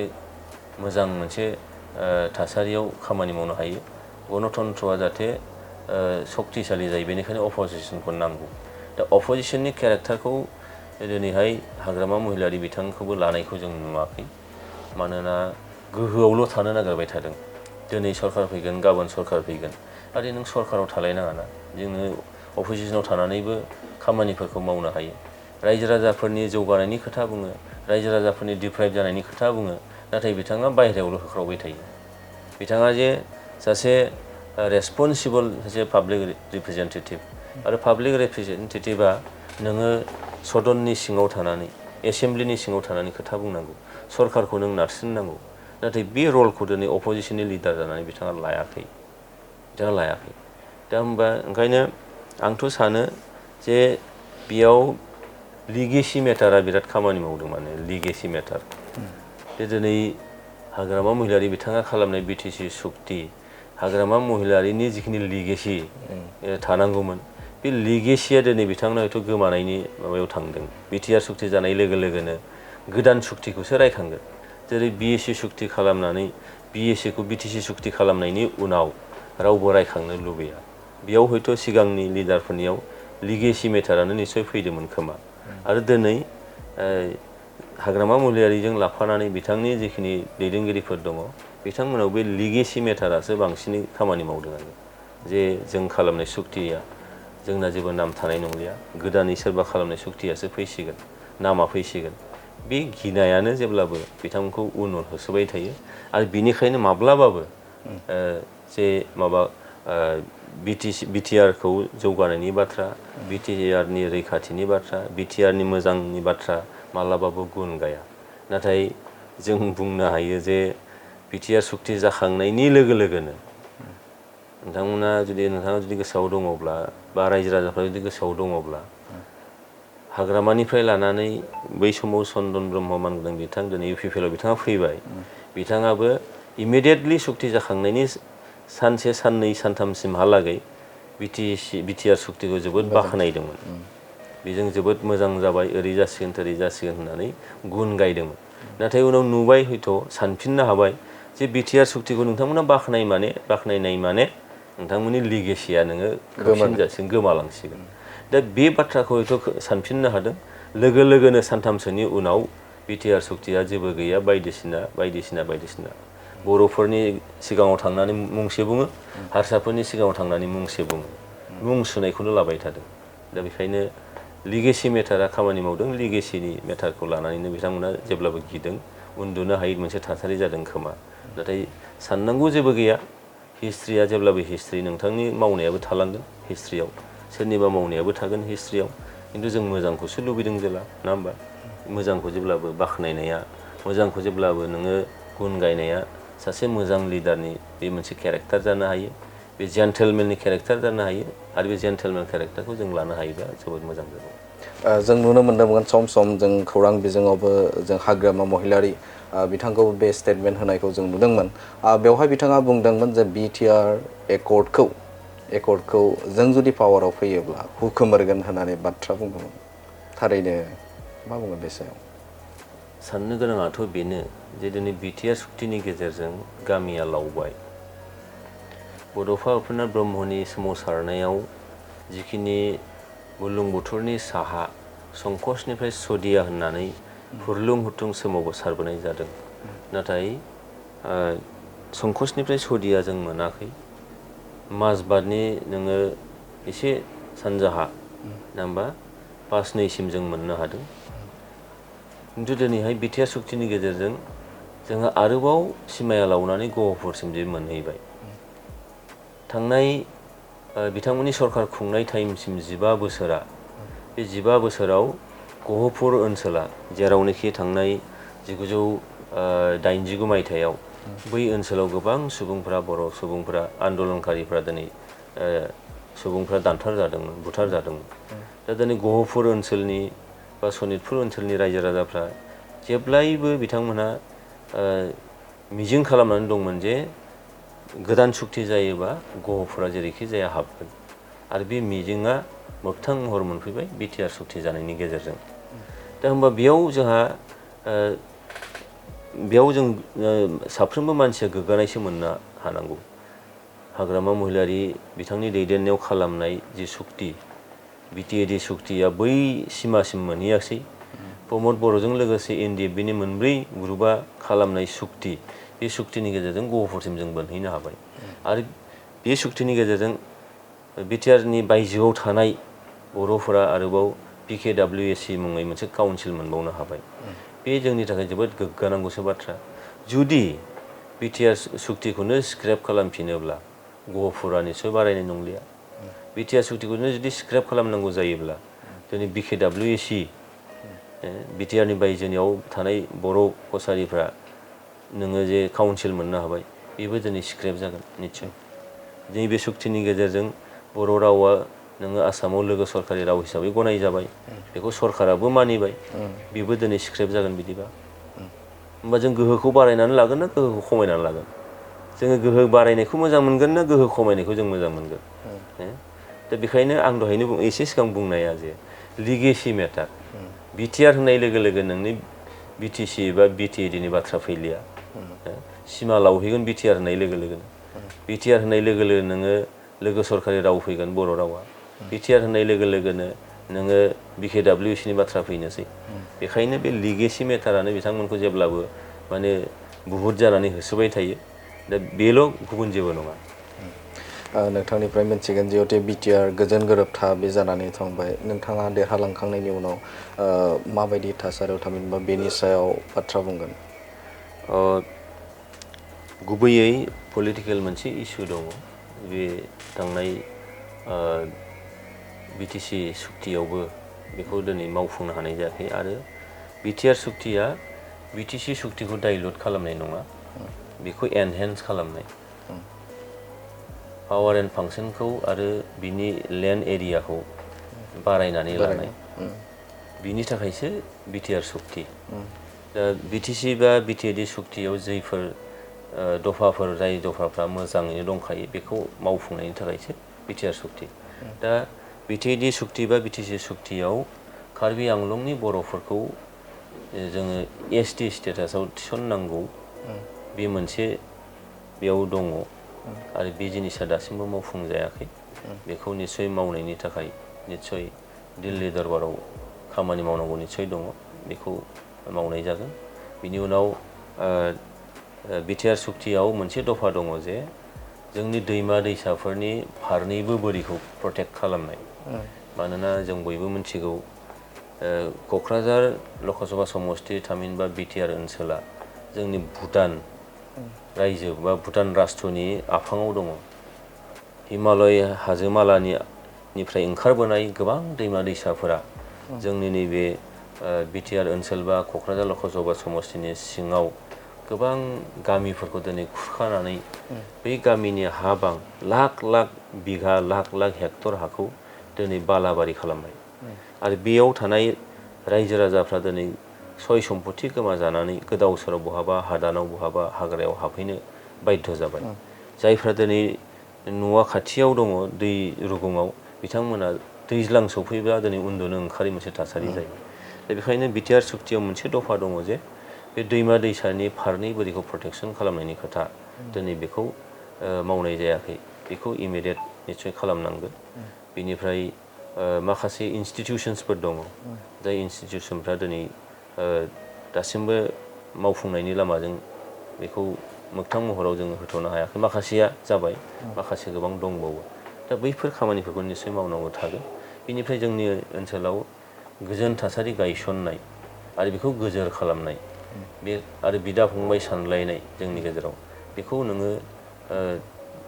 मोजां मोनसे थासारियाव खामानि मावनो हायो गणतन्त्रआ जाहाथे सक्तिशालि जायो बेनिखायनो अपोजिशनखौ नांगौ दा अपोजिशननि केरेक्टारखौ दिनैहाय हाग्रामा महिलारि बिथांखौबो लानायखौ जों नुवाखै मानोना गोहोआवल' थानो नागिरबाय थादों दिनै सरकार फैगोन गाबोन सरकार फैगोन आरो नों सरकाराव थालायनाङाना जोङो अपोजिशनाव थानानैबो खामानिफोरखौ मावनो हायो रायजो राजाफोरनि जौगानायनि खोथा बुङो रायजो राजाफोरनि डिप्राइभ जानायनि खोथा बुङो नाथाय बिथाङा बायहेरायावल' होख्रावबाय थायो बिथाङा जे सासे रेसपन्सिबल सासे पाब्लिक रिप्रेजेन्टेटिभ आरो पाब्लिक रिप्रेजेन्टेटिभा नोङो सदननि सिङाव थानानै एसेमब्लिनि सिङाव थानानै खोथा बुंनांगौ सरकारखौ नों नारसिननांगौ नाथाय बे रलखौ दिनै अपोजिशननि लिडार जानानै बिथाङा लायाखै दा होमबा ओंखायनो आंथ' सानो जे बेयाव लिगेसि मेटारा बिराद खामानि मावदों माने लिगेसि मेटार बे दिनै हाग्रामा महिलारि बिथाङा खालामनाय बिटिसि सुक्ति हाग्रामा महिलारिनि जिखिनि लिगेसि थानांगौमोन बे लिगेसिया दिनै बिथांमोना हयथ' गोमानायनि माबायाव थांदों बिटिआर सुक्ति जानाय लोगो लोगोनो गोदान सुक्तिखौसो रायखांगोन जेरै बिएसि सुक्ति खालामनानै बिएससिखौ बिटिसि सुक्ति खालामनायनि उनाव रावबो रायखांनो लुबैया बेयाव हयथ' सिगांनि लिडारफोरनियाव लिगेसि मेटारानो निस्सय फैदोंमोन खोमा आरो दिनै हाग्रामा महिलारिजों लाफानानै बिथांनि जिखिनि दैदेनगिरिफोर दङ बिथांमोनाव बे लिगेसि मेटारासो बांसिनै खामानि मावदों आरो जे जों खालामनाय सुक्तिया जोंना जेबो नाम थानाय नंलिया गोदानै सोरबा खालामनाय सुक्तियासो फैसिगोन नामा फैसिगोन बे गिनायानो जेब्लाबो बिथांमोनखौ उन होसोबाय थायो आरो बिनिखायनो माब्लाबाबो जे माबा बिटिआरखौ जौगानायनि बाथ्रा बिटिआरनि रैखाथिनि बाथ्रा बिटिआरनि मोजांनि बाथ्रा माब्लाबाबो गुन गाया नाथाय जों बुंनो हायो जे बिटिआर सुक्ति जाखांनायनि लोगो लोगोनो नोंथाङा जुदि गोसोआव दङब्ला बा रायजो राजाफ्रा जुदि गोसोआव दङब्ला हाग्रामानिफ्राय लानानै बै समाव चन्दन ब्रह्ममान बिथां दिनै UPPL आव बिथाङा फैबाय बिथाङाबो इमिडियेटलि सुक्ति जाखांनायनि सानसे साननै सानथामसिमहालागै बिटिआर सुक्तिखौ जोबोद बाख्नायदोंमोन बेजों जोबोद मोजां जाबाय ओरै जासिगोन थोरै जासिगोन होननानै गुन गायदोंमोन नाथाय उनाव नुबाय हयथ' सानफिननो हाबाय जे बिटिआर सुक्तिखौ नोंथांमोना बाख्नायनाय माने नोंथांमोननि लिगेसिया नोङो खोबसिनजासिगोन गोमालांसिगोन दा बे बाथ्राखौ हयथ' सानफिननो हादों लोगो लोगोनो सानथामसोनि उनाव बिटिआर सुक्तिया जेबो गैया बायदिसिना बर'फोरनि सिगाङाव थांनानै मुंसे बुङो हारसाफोरनि सिगाङाव थांनानै मुंसे बुङो मुं सुनायखौनो लाबाय थादों दा बेखायनो लिगेसि मेटारा खामानि मावदों लिगेसिनि मेटारखौ लानानैनो बिथांमोना जेब्लाबो गिदों उन्दुनो हायै मोनसे थासारि जादों खोमा नाथाय साननांगौ जेबो गैया हिस्ट्रिया जेब्लाबो हिस्ट्रि नोंथांनि मावनायाबो थालांगोन हिस्ट्रियाव सोरनिबा मावनायाबो थागोन हिस्ट्रियाव खिन्थु जों मोजांखौसो लुबैदों जेला नङा होमबा मोजांखौ जेब्लाबो बाख्नायनाया मोजांखौ जेब्लाबो नोङो गुन गायनाया सासे मोजां लिडारनि बे मोनसे केरेक्टार जानो हायो बे जेन्टेलमेननि केरेक्टार जानो हायो आरो बे जेन्टेलमेन केरेक्टारखौ जों लानो हायोबा जोबोद मोजां जागौ
जों नुनो मोन्दोंमोन सम जों खौरां बिजोङावबो जों हाग्रामा महिलारि बिथांखौ बे स्टेटमेन्ट होनायखौ जों नुदोंमोन बेवहाय बिथाङा बुंदोंमोन जे बिटिआर एकर्डखौ जों जुदि पावाराव फैयोब्ला हुखुमोरगोन होननानै बाथ्रा बुंदोंमोन थारैनो मा बुङो बे सायाव
साननो गोनाङाथ' बेनो जे दिनै बिटिआर सुक्तिनि गेजेरजों गामिया लावबाय बड'फा उपेन्द्र ब्रह्मनि सोमावसारनायाव जिखिनि बुरलुंबुथुरनि साहा संकसनिफ्राय सदिया होननानै हुरलुं हुथुं सोमावसारबोनाय जादों नाथाय संकसनिफ्राय सदिया जों मोनाखै माजबादनि नोङो एसे सानजाहा नङा होमबा 5-2 जों मोननो हादों खिन्थु दिनैहाय बिटिआर सुक्तिनि गेजेरजों जोङो आरोबाव सिमाया लावनानै गहपुरसिम जे मोनहैबाय थांनाय बिथांमोननि सरकार खुंनाय टाइमसिम 15 बोसोरा बे 15 बोसोराव गहपुर ओनसोला जेरावनोखि थांनाय 1989 मायथाइयाव बै ओनसोलाव गोबां सुबुंफोरा बर' सुबुंफोरा आन्दलनकारिफ्रा दिनै सुबुंफ्रा दानथार जादोंमोन बुथार जादोंमोन दा दिनै गहपुर ओनसोलनि बा सनितपुर ओनसोलनि रायजो राजाफ्रा जेब्लायबो बिथांमोनहा मिजिं खालामनानै दंमोन जे गोदान सुक्ति जायोबा गहपुरा जेरैखि जाया हाबगोन आरो बे मिजिंआ मोगथां महर मोनफैबाय बिटिआर सुक्ति जानायनि गेजेरजों दा होमबा बेयाव जों साफ्रोमबो मानसिया गोग्गानायसो मोननो हानांगौ हाग्रामा महिलारि बिथांनि दैदेननायाव खालामनाय जि सुक्ति बिटिएडि सुक्तिया बै सिमासिम मोनहैयासै प्रमद बर'जों लोगोसे एनडिएफबिनि मोनब्रै ग्रुपआ खालामनाय सुक्ति बे सुक्तिनि गेजेरजों गहपुरसिम जों मोनहैनो हाबाय आरो बे सुक्तिनि गेजेरजों बिटिआरनि बायजोआव थानाय बर'फोरा आरोबाव पिकेडब्लिउएसि मुङै मोनसे काउन्सिल मोनबावनो हाबाय बे जोंनि थाखाय जोबोद गोग्गानांगौसो बाथ्रा जुदि बिटिआर सुक्तिखौनो स्क्रेप खालामफिनोब्ला गहपुरा निस्सय बारायनाय नंलिया बिटिआर सुक्तिखौनो जुदि स्क्रेप खालामनांगौ जायोब्ला दिनै पिकेडब्लिउएसि बिटिआरनि बायजोनियाव थानाय बर' कसारिफ्रा नोङो जे काउन्सिल मोननो हाबाय बेबो दिनै स्क्रेप जागोन निस्सय दिनै बे सुक्तिनि गेजेरजों बर' रावा नोङो आसामाव लोगो सरकारि राव हिसाबै गनाय जाबाय बेखौ सरकाराबो मानिबाय बेबो दिनै स्क्रेप जागोन बिदिबा होमबा जों गोहोखौ बारायनानै लागोन ना गोहोखौ खमायनानै लागोन जोङो गोहो बारायनायखौ मोजां मोनगोन ना गोहो खमायनायखौ जों मोजां मोनगोन दा बेखायनो आं दहायनो एसे सिगां बुंनाया जे लिगेसि मेटार बिटिआर होननाय लोगो लोगो नोंनि बिटिसि बा बिटिएडिनि बाथ्रा फैलिया सिमा लावहैगोन बिटिआर होननाय लोगो लोगोनो बिटिआर होननाय लोगो लोगो नोङो लोगो सरकारि राव फैगोन बर' रावा बिटिआर होननाय लोगो लोगोनो नोङो बिकेडब्लिउएसिनि बाथ्रा फैनोसै बेखायनो बे लिगेसि मेटारानो बिथांमोनखौ जेब्लाबो माने बुहुत जानानै होसोबाय थायो दा बेल' गुबुन जेबो नङा
नोंथांनिफ्राय मिन्थिगोन जिहेतु बिटिआर गोजोन गोरोबथा बे जानानै थांबाय नोंथाङा देरहालांखांनायनि उनाव माबायदि थासारियाव थामहिनबा बेनि सायाव बाथ्रा बुंगोन
गुबैयै पलिटिकेल मोनसे इसु दङ बे थांनाय बिटिसि सुक्तियावबो बेखौ दिनै मावफुंनो हानाय जायाखै आरो बिटिआर सुक्तिया बिटिसि सुक्तिखौ डाइल्युट खालामनाय नङा बेखौ एनहेन्स खालामनाय पावार एन्ड फांसनखौ आरो बिनि लेन्ड एरियाखौ बारायनानै लानाय बिनि थाखायसो बिटिआर सुक्ति दा बिटिसि बा बिटिएडि सुक्तियाव जायफोर दफाफोर जाय दफाफ्रा मोजाङैनो दंखायो बेखौ मावफुंनायनि थाखायसो बिटिआर सुक्ति दा बिटिएडि सुक्ति बा बिटिसि सुक्तियाव कार्बि आंलंनि बर'फोरखौ जोङो एसटि स्टेटासाव थिसननांगौ बे मोनसे बेयाव दङ आरो बे जिनिसा दासिमबो मावफुंजायाखै बेखौ निस्सय मावनायनि थाखाय निस्सय दिल्ली दरबाराव खामानि मावनांगौ निस्सय दङ बेखौ मावनाय जागोन बिनि उनाव बिटिआर सुक्तियाव मोनसे दफा दङ जे जोंनि दैमा दैसाफोरनि फारनैबो बोरिखौ प्रटेक्ट खालामनाय मानोना जों बयबो मिथिगौ क'क्राझार लकसभा समस्ति थामहिनबा बिटिआर ओनसोला जोंनि भुटान रायजो बा भुटान राष्ट्रनि आफाङाव दङ हिमालय हाजोमालानिफ्राय ओंखारबोनाय गोबां दैमा दैसाफोरा जोंनि नैबे बिटिआर ओनसोल बा क'क्राझार लकसभा समस्तिनि सिङाव गोबां गामिफोरखौ दिनै खुरखानानै बै गामिनि हा बां लाख लाख बिघा लाख लाख हेक्टर हाखौ दिनै बालाबारि खालामबाय आरो बेयाव थानाय रायजो राजाफ्रा दिनै सय सम्पति गोमाजानानै गोदाव सोराव बहाबा हादानाव बहाबा हाग्रायाव हाबहैनो बाध्य जाबाय जायफ्रा दिनै न'आ खाथियाव दङ दै रुगुङाव बिथांमोना दैज्लां सफैब्ला दिनै उन्दुनो ओंखारै मोनसे थासारि जायो दा बेखायनो बिटिआर सुक्तियाव मोनसे दफा दङ जे बे दैमा दैसानि फारनै बोरिखौ प्रटेकसन खालामनायनि खोथा दिनै बेखौ मावनाय जायाखै बेखौ इमिडियेट निस्सय खालामनांगोन बेनिफ्राय माखासे इन्सटिटिउसन्सफोर दङ जाय इन्सटिटिउसनफ्रा दिनै दासिमबो मावफुंनायनि लामाजों बेखौ मोगथां महराव जोङो होथ'नो हायाखै माखासेया जाबाय माखासे गोबां दंबावो दा बैफोर खामानिफोरखौ निस्सय मावनांगौ थागोन बेनिफ्राय जोंनि ओनसोलाव गोजोन थासारि गायसननाय आरो बेखौ गोजोर खालामनाय बे आरो बिदा फंबाय सानलायनाय जोंनि गेजेराव बेखौ नोङो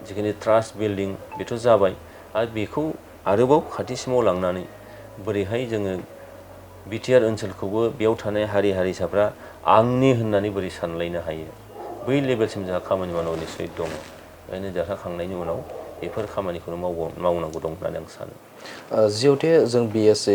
जिखिनि ट्रास्ट बिल्डिं बेथ' जाबाय आरो बेखौ आरोबाव खाथिसिमाव लांनानै बोरैहाय जोङो बिटिआर ओनसोलखौबो बेयाव थानाय हारि हारिसाफ्रा आंनि होननानै बोरै सानलायनो हायो बै लेभेलसिम जोंहा खामानि मावनांगौ निस्सय दङ ओंखायनो देरहाखांनायनि उनाव बेफोर खामानिखौनो मावनांगौ दं होननानै आं सानो।
जिहेतु जों BSc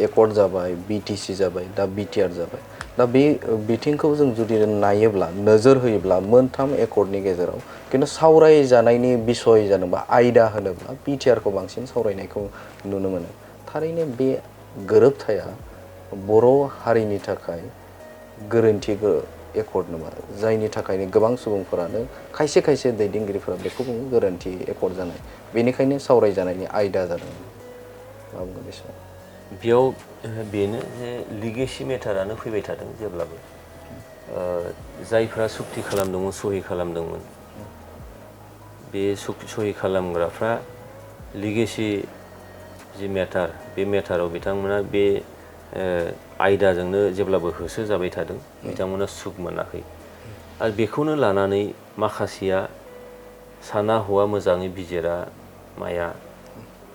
एकर्ड जाबाय, BTC जाबाय, दा BTR जाबाय, दा बे बिथिंखौ जों जुदि नायोब्ला नोजोर होयोब्ला मोनथाम एकर्डनि गेजेराव खिन्थु सावरायजानायनि बिसय जानोबा आयदा होनोब्ला BTR खौ बांसिन सावरायनायखौ नुनो मोनो। थारैनो बे गोरोबथाया बर' हारिनि थाखाय गोरोन्थि एकर्ड नङा, जायनि थाखायनो गोबां सुबुंफोरानो खायसे खायसे दैदेनगिरिफोरा बेखौ बुङो गोरोन्थि एकर्ड जानाय, बेनिखायनो सावरायजानायनि आयदा जादों। मा बुंगोन बे समाव?
बेयाव बेनो जे लिगेसि मेटारानो फैबाय थादों जेब्लाबो। जायफ्रा सुक्ति खालामदोंमोन, सहि खालामदोंमोन, बे सहि खालामग्राफ्रा लिगेसि जि मेटार, बे मेटाराव बिथांमोना बे आयदाजोंनो जेब्लाबो होसोजाबाय थादों, बिथांमोना सुख मोनाखै। आरो बेखौनो लानानै माखासेया साना हौवा मोजाङै बिजिरा माया,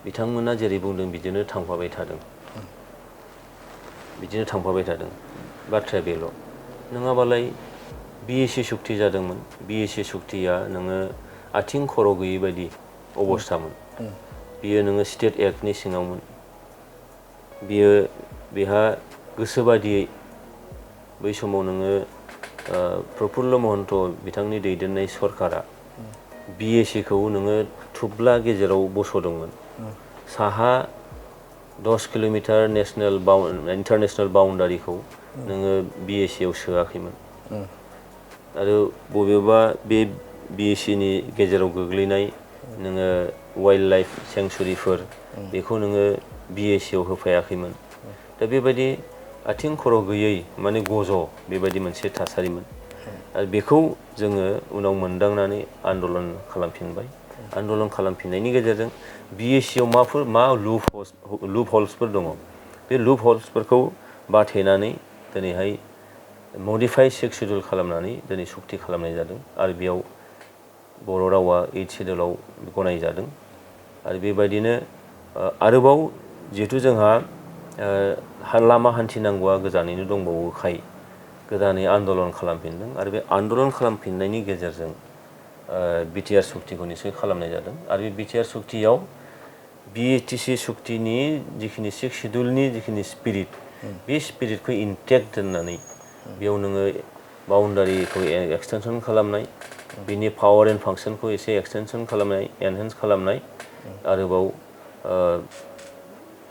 बिथांमोना जेरै बुंदों बिदिनो थांफाबाय थादों। बाथ्राया बेल'। नङाबालाय BSc सुक्ति जादोंमोन, BSc सुक्तिया नोङो आथिं खर' गैयै बायदि अबस्थामोन। बियो नोङो स्टेट एक्टनि सिङावमोन। बियो बेहा गोसोबादियै बै समाव नोङो प्रफुल्ल महन्त बिथांनि दैदेननाय सरकारा BSc खौ नोङो थुब्ला गेजेराव बस'दोंमोन। साहा 10 किल'मिटार इन्टारनेसनेल बाउन्डारिखौ नोङो BSc आव सोआखैमोन। आरो बबेबा बे BSc नि गेजेराव गोग्लैनाय नोङो वाइल्ड लाइफ सेंसुरिफोर, बेखौ नोङो BSc आव होफायाखैमोन। दा बेबायदि आथिं खर' गैयै माने गज' बेबायदि मोनसे थासारिमोन। आरो बेखौ जोङो उनाव मोनदांनानै आन्दलन खालामफिनबाय। आन्दलन खालामफिननायनि गेजेरजों BSc आव मा लुप हल्सफोर दङ, बे लुप हल्सफोरखौ बाथेनानै दिनैहाय मडिफाइड 6 सिडुल खालामनानै दिनै सुक्ति खालामनाय जादों। आरो बेयाव बर' रावा 8 सिडुलाव गनायजादों। आरो बेबायदिनो आरोबाव जिहेथु जोंहा लामा हान्थिनांगौआ गोजानैनो दंबावोखाय गोदानै आन्दलन खालामफिनदों। आरो बे आन्दलन खालामफिननायनि गेजेरजों BTR सुक्तिखौ निस्सय खालामनाय जादों। आरो बे BTR सुक्तियाव BTC सुक्तिनि जिखिनि 6 सिडुलनि जिखिनि स्पिरिट, बे स्पिरिटखौ इन्टेक्ट दोननानै बेयाव नोङो बाउन्डारिखौ एक्सटेनसन खालामनाय, बिनि पावार एन्ड फांसनखौ एसे एक्सटेनसन खालामनाय, एनहेन्स खालामनाय, आरोबाव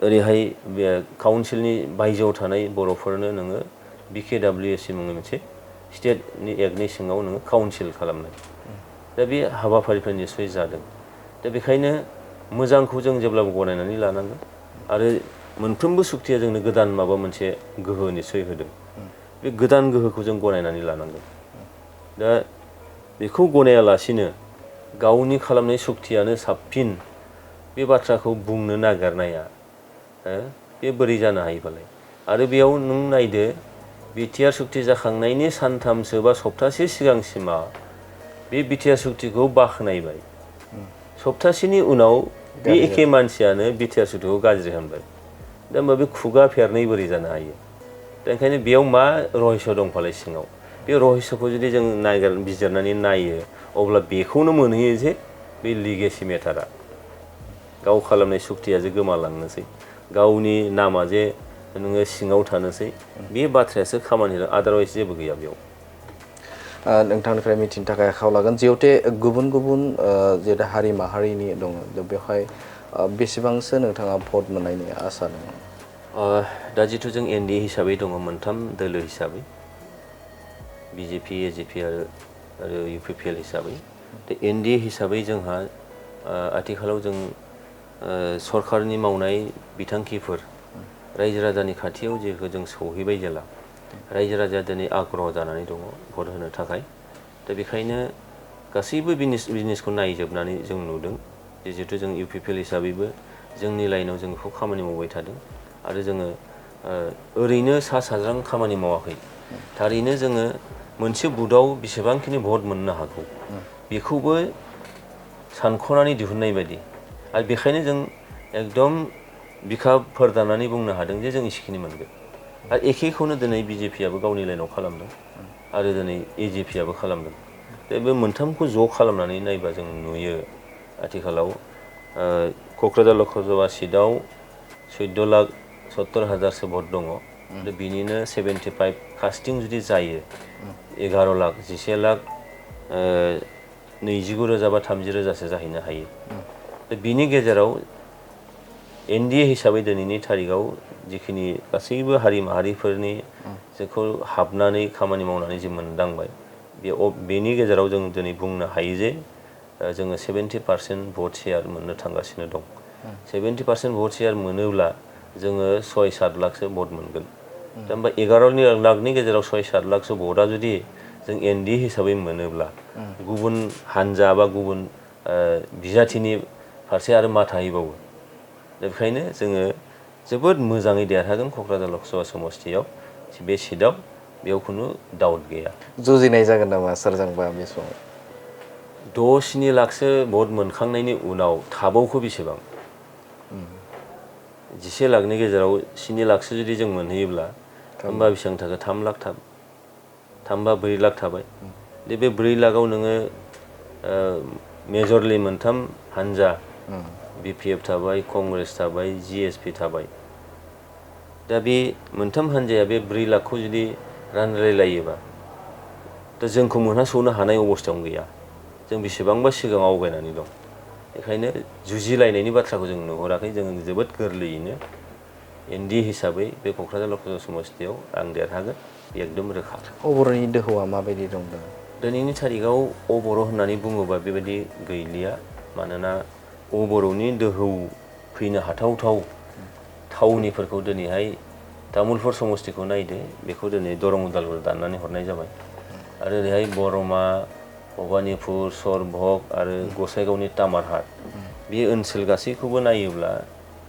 ओरैहाय बे काउन्सिलनि बायजोआव थानाय बर'फोरनो नोङो BKWSC मुङै मोनसे स्टेटनि एक्टनि सिङाव नोङो काउन्सिल खालामनाय। दा बे हाबाफारिफ्रा निस्सय जादों। दा बेखायनो मोजांखौ जों जेब्लाबो गनायनानै लानांगोन। आरो मोनफ्रोमबो सुक्तिया जोंनो गोदान माबा मोनसे गोहो निस्सय होदों। बे गोदान गोहोखौ जों गनायनानै लानांगोन। दा बेखौ गनायालासिनो गावनि खालामनाय सुक्तियानो साबसिन, बे बाथ्राखौ बुंनो नागिरनाया बे बोरै जानो हायोबालाय। आरो बेयाव नों नायदो, BTR सुक्ति जाखांनायनि सानथामसो बा सप्तासे सिगांसिमा बे BTR सुक्तिखौ बाख्नायबाय। सप्तासेनि उनाव बे एखे मानसियानो BTR सुक्तिखौ गाज्रि होनबाय। दा होमबा बे खुगा फेरनै बोरै जानो हायो? दा ओंखायनो बेयाव मा रहस्य दंफालाय सिङाव? बे रहस्यखौ जुदि जों बिजिरनानै नायो, अब्ला बेखौनो मोनहैयो जे बे लिगेसि मेटारा, गाव खालामनाय सुक्तिया जे गोमालांनोसै, गावनि नामा जे नोङो सिङाव थानोसै, बे बाथ्रायासो खामानि होदों। आदारवाइज जेबो गैया बेयाव।
नोंथांनिफ्राय मिथिनो थाखाय आखायाव लागोन, जिहेतु गुबुन गुबुन जिहेतु हारि माहारिनि दङ, बेवहाय बेसेबांसो नोंथाङा भट मोननायनि आसा दङ?
दा जिथु जों NDA हिसाबै दङ, मोनथाम दोलो हिसाबै, BJP, AJP आरो UPPL हिसाबै। दा NDA हिसाबै जोंहा आथिखालाव जों सरकारनि मावनाय बिथांखिफोर, रायजो राजानि खाथियाव जेखौ जों सौहैबाय जेला, रायजो राजाया दिनै आग्रह जानानै दङ भट होनो थाखाय। दा बेखायनो गासैबो बिजनेसखौ नायजोबनानै जों नुदों। जिहेतु जों UPPL हिसाबैबो जोंनि लाइनाव जों बेखौ खामानि मावबाय थादों। आरो जोङो ओरैनो सा साज्रां खामानि मावाखै। थारैनो जोङो मोनसे बुथआव बेसेबांखिनि भट मोननो हागौ, बेखौबो सानख'नानै दिहुननाय बायदि। आरो बेखायनो जों एकदम बिखा फोरदानानै बुंनो हादों जे जों एसेखिनि मोनगोन। आरो एखेखौनो दिनै BJP आबो गावनि लाइनाव खालामदों, आरो दिनै AJP आबो खालामदों। दा बे मोनथामखौ ज' खालामनानै नायबा जों नुयो आथिखालाव क'क्राझार लकसभा सीटआव 14,70,000सो भट दङ बिनिनो 75 कास्टिं जुदि जायो 11 लाख 11 लाख 29,000 बा 30,000सो जाहैनो हायो बिनि गेजेराव एनडिए हिसाबै दिनैनि तारिखआव जिखिनि गासैबो हारि माहारिफोरनि जेखौ हाबनानै खामानि मावनानै जे मोनदांबाय बेनि गेजेराव जों दिनै बुंनो हायो जे जोङो 70% भट शेयार मोननो थांगासिनो दं 70% भट शेयार मोनोब्ला जोङो 6-7 लाखसो भट मोनगोन दा होमबा 11 लाखनि गेजेराव 6-7 लाखसो भटआ जुदि जों एनडिए हिसाबै मोनोब्ला गुबुन हानजा बा गुबुन बिजाथिनि फारसे आरो मा थाहैबावो दा बेखायनो जोङो जोबोद मोजाङै देरहागोन क'क्राझार लकसभा समष्टियाव बे सीटआव बेयाव खुनु डाउट गैया
जुजिनाय जागोन नामा सोरजोंबा बे समाव
6-7 लाखसो भट मोनखांनायनि उनाव थाबावखौ बेसेबां 11 लाखनि गेजेराव 7 लाखसो जुदि जों मोनहैयोब्ला होमबा बेसेबां थाखो 3 लाख 3 बा 4 लाख थाबाय बे 4 लाखआव नोङो मेजरलि मोनथाम हानजा बिपिएफ थाबाय कंग्रेस थाबाय जिएसपि थाबाय दा बे मोनथाम हानजाया बे 4 लाखखौ जुदि रानलायलायोबा दा जोंखौ मोनहास'नो हानाय अबस्थायावनो गैया जों बेसेबांबा सिगाङाव आवगायनानै दं बेखायनो जुजिलायनायनि बाथ्राखौ जों नुहुराखै जों जोबोद गोरलैयैनो एनडिए हिसाबै बे क'क्राझार लकसभा समष्टियाव आं देरहागोन बे एकदम रोखा
अबर'नि दोहौआ माबायदि दं दा
दिनैनि तारिखआव अबर' होननानै बुङोबा बेबायदि गैलिया मानोना अबर'नि दोहौ फैनो हाथावथाव थावनिफोरखौ दिनैहाय तामुलपुर समष्टिखौ नायदो बेखौ दिनै दरं उदालगुरि दाननानै हरनाय जाबाय आरो ओरैहाय बरमा भबानिपुर सरभग आरो गसाइगावनि तामारहाट बे ओनसोल गासैखौबो नायोब्ला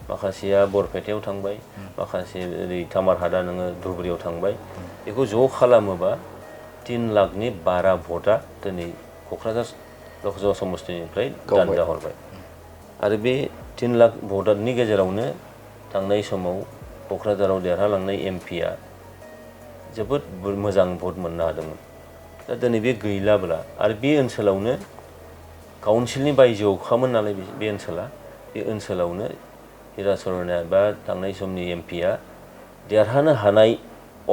माखासेया बरपेटायाव थांबाय माखासे ओरै तामारहाटआ नोङो धुबुरियाव थांबाय बेखौ ज' खालामोबा 3 लाखनि बारा भटआ दिनै क'क्राझार लकसभा समष्टिनिफ्राय दानजाहरबाय आरो बे 3 लाख भटारनि गेजेरावनो थांनाय समाव क'क्राझाराव देरहालांनाय एमपिआ जोबोद मोजां भट मोननो हादोंमोन दा दिनै बे गैलाब्ला आरो बे ओनसोलावनो काउन्सिलनि बायजोआवखामोन नालाय बे ओनसोलावनो हिराचरना बा थांनाय समनि एमपिआ देरहानो हानाय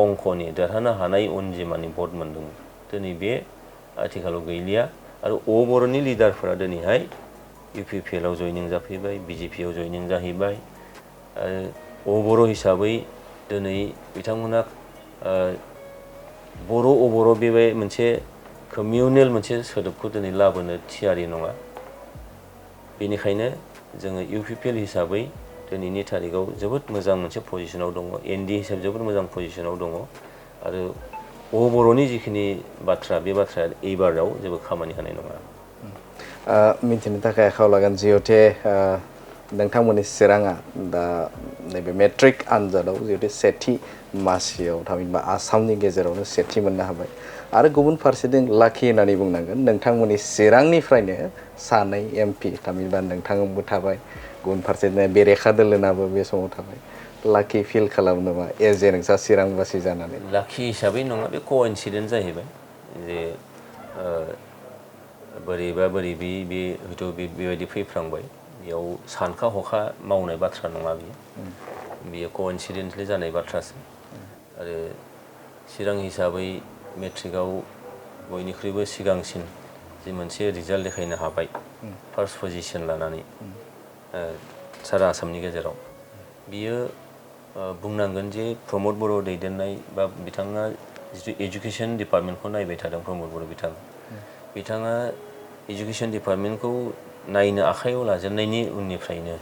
अंकनि देरहानो हानाय अनजिमानि भट मोनदोंमोन दिनै बे आथिखालाव गैलिया आरो अबर'नि लिडारफोरा दिनैहाय UPPL आव जयनिं जाफैबाय बिजेपिआव जयनिं जाहैबाय आरो अबर' हिसाबै दिनै बिथांमोना अबर' बे मोनसे कमिउनेल मोनसे सोदोबखौ दिनै लाबोनो थियारि नङा बेनिखायनो जोङो UPPL हिसाबै दिनैनि तारिखआव जोबोद मोजां मोनसे पजिशनाव दङ एनडिए हिसाबै जोबोद मोजां पजिशनाव दङ आरो अबर'नि जिखिनि बाथ्रा बे बाथ्राया एबाराव जेबो खामानि होनाय नङा
मिथिनो थाखाय आखायाव लागोन जिहेते नोंथांमोननि चिराङा दा नैबे मेट्रिक आनजादाव जिहेतु सेथि मासियाव थामहिनबा आसामनि गेजेरावनो सेथि मोननो हाबाय आरो गुबुन फारसेथिं लाखि होननानै बुंनांगोन नोंथांमोननि चिरांनिफ्रायनो सानै एमपि थामहिनबा नोंथांबो थाबाय गुबुन फारसेथिं बेरेखा दोलोनाबो बे समाव थाबाय लाखि फिल खालामो नामा एज ए नोंसा चिरांबासि जानानै
लाखि हिसाबै नङा बे कइन्सिडेन्ट जाहैबाय जे बोरैबा बोरैबि बे हयथ' बेबायदि फैफ्रांबाय बेयाव सानखा हखा मावनाय बाथ्रा नङा बियो कइन्सिडेन्टलि जानाय बाथ्रासो आरो चिरां हिसाबै मेट्रिकआव बयनिख्रुइबो सिगांसिन जे मोनसे रिजाल्ट देखायनो हाबाय फार्स्ट पजिशन लानानै सारा आसामनि गेजेराव बियो बुंनांगोन जे प्रमद बर' दैदेननाय बा बिथाङा जिथु एजुकेशन डिपार्टमेन्टखौ नायबाय थादों प्रमद बर' बिथाङा एजुकेशन डिपार्टमेन्टखौ नायनो आखायाव लाजेननायनि उननिफ्रायनो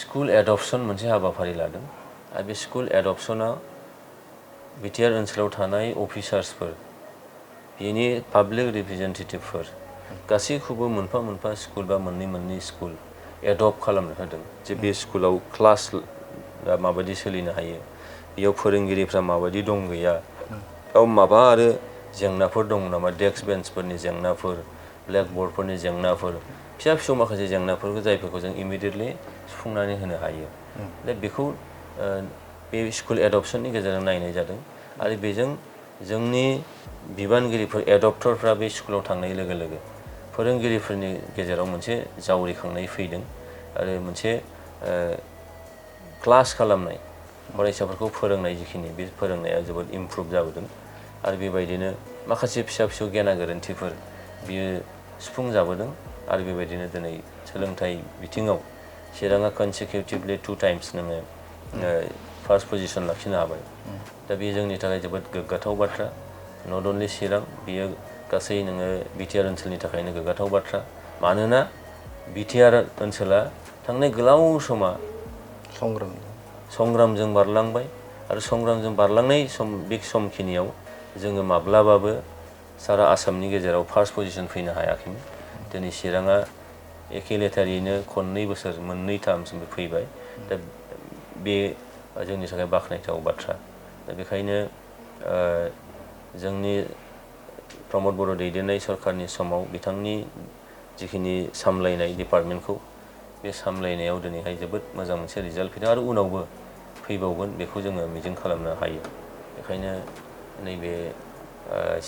स्कुल एडप्शन मोनसे हाबाफारि लादों आरो बे स्कुल एडप्शनाव बिटिआर ओनसोलाव थानाय अफिसार्सफोर बेनि पाब्लिक रिप्रेजेन्टेटिभफोर गासैखौबो मोनफा मोनफा स्कुल बा मोननै स्कुल एडप्ट खालामनो होदों जे बे स्कुलाव क्लास माबायदि सोलिनो हायो बेयाव फोरोंगिरिफ्रा माबायदि दं गैया बेयाव माबा आरो जेंनाफोर दं नामा डेस्क बेन्चफोरनि जेंनाफोर ब्लेकबर्डफोरनि जेंनाफोर फिसा फिसौ माखासे जेंनाफोरखौ जायफोरखौ जों इमिडियेटलि सुफुंनानै होनो हायो दा बेखौ बे स्कुल एडप्शननि गेजेरजों नायनाय जादों आरो बेजों जोंनि बिबानगिरिफोर एडप्टरफ्रा बे स्कुलाव थांनाय लोगो लोगो फोरोंगिरिफोरनि गेजेराव मोनसे जावरिखांनाय फैदों आरो मोनसे क्लास खालामनाय फरायसाफोरखौ फोरोंनाय जिखिनि बे फोरोंनाया जोबोद इमप्रुभ जाबोदों आरो बेबायदिनो माखासे फिसा फिसौ गेना गोरोन्थिफोर बियो सुफुं जाबोदों आरो बेबायदिनो दिनै सोलोंथाइ बिथिङाव चिराङा कनसिकिउटिभलि 2 टाइम्स नोङो फार्स्ट पजिशन लाखिनो हाबाय दा बे जोंनि थाखाय जोबोद गोग्गाथाव बाथ्रा नट अनलि चिरां बियो गासै नोङो बिटिआर ओनसोलनि थाखायनो गोग्गाथाव बाथ्रा मानोना बिटिआर ओनसोला थांनाय गोलाव समा संग्रामजों बारलांबाय आरो संग्रामजों बारलांनाय बे समखिनियाव जोङो माब्लाबाबो सारा आसामनि गेजेराव फार्स्ट पजिशन फैनो हायाखैमोन दिनै चिराङा एखे लेथारैनो खननै बोसोर मोननै टार्मसिम फैबाय दा बे जोंनि थाखाय बाख्नायथाव बाथ्रा दा बेखायनो जोंनि प्रमद बर' दैदेननाय सरकारनि समाव बिथांनि जिखिनि सामलायनाय डिपार्टमेन्टखौ बे सामलायनायाव दिनैहाय जोबोद मोजां मोनसे रिजाल्ट फैदों आरो उनावबो फैबावगोन बेखौ जोङो मिजिं खालामनो हायो बेखायनो नैबे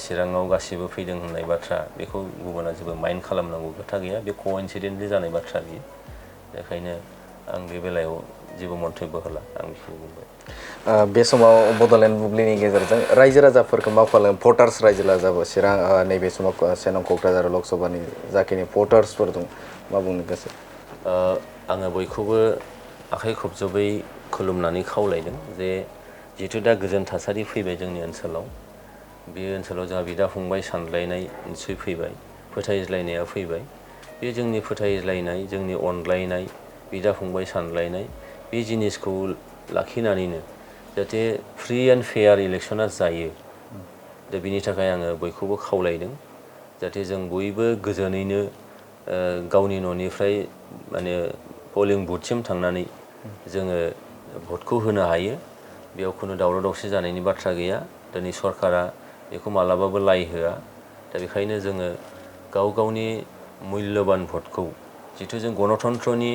चिराङाव गासिबो फैदों होननाय बाथ्रा बेखौ गुबुना जेबो माइन्ड खालामनांगौ खोथा गैया बे क'इन्सिडेन्टलि जानाय बाथ्रा बियो बेखायनो आं बे बेलायाव जेबो मन्तब्य होला आं बेखौ बुंबाय
बे समाव बड'लेण्ड बुब्लिनि गेजेरजों रायजो राजाफोरखौ मा खालामो भटार्स रायजो राजाबो चिरां नैबे समाव 7 नं क'क्राझार लकसभानि जाखिनि भटार्सफोर दं मा बुंनो गोसो
आङो बयखौबो आखाइ खबजबै खुलुमनानै खावलायदों जे जिहेथु दा गोजोन थासारि फैबाय जोंनि ओनसोलाव बे ओनसोलाव जोंहा बिदा फंबाय सानलायनाय निस्सय फैबाय फोथायज्लायनाया फैबाय बे जोंनि फोथायज्लायनाय जोंनि अनलायनाय बिदा फंबाय सानलायनाय बे जिनिसखौ लाखिनानैनो जाहाथे फ्रि एन्ड फेयार इलेक्सना जायो दा बिनि थाखाय आङो बयखौबो खावलायदों जाहाथे जों बयबो गोजोनैनो गावनि न'निफ्राय माने पलिं बुथसिम थांनानै जोङो भटखौ होनो हायो बेयाव खुनु दावराव दावसि जानायनि बाथ्रा गैया दिनै सरकारा बेखौ मालाबाबो लाइ होआ दा बेखायनो जोङो गाव गावनि मुल्यबान भटखौ जिथु जों गणतन्त्रनि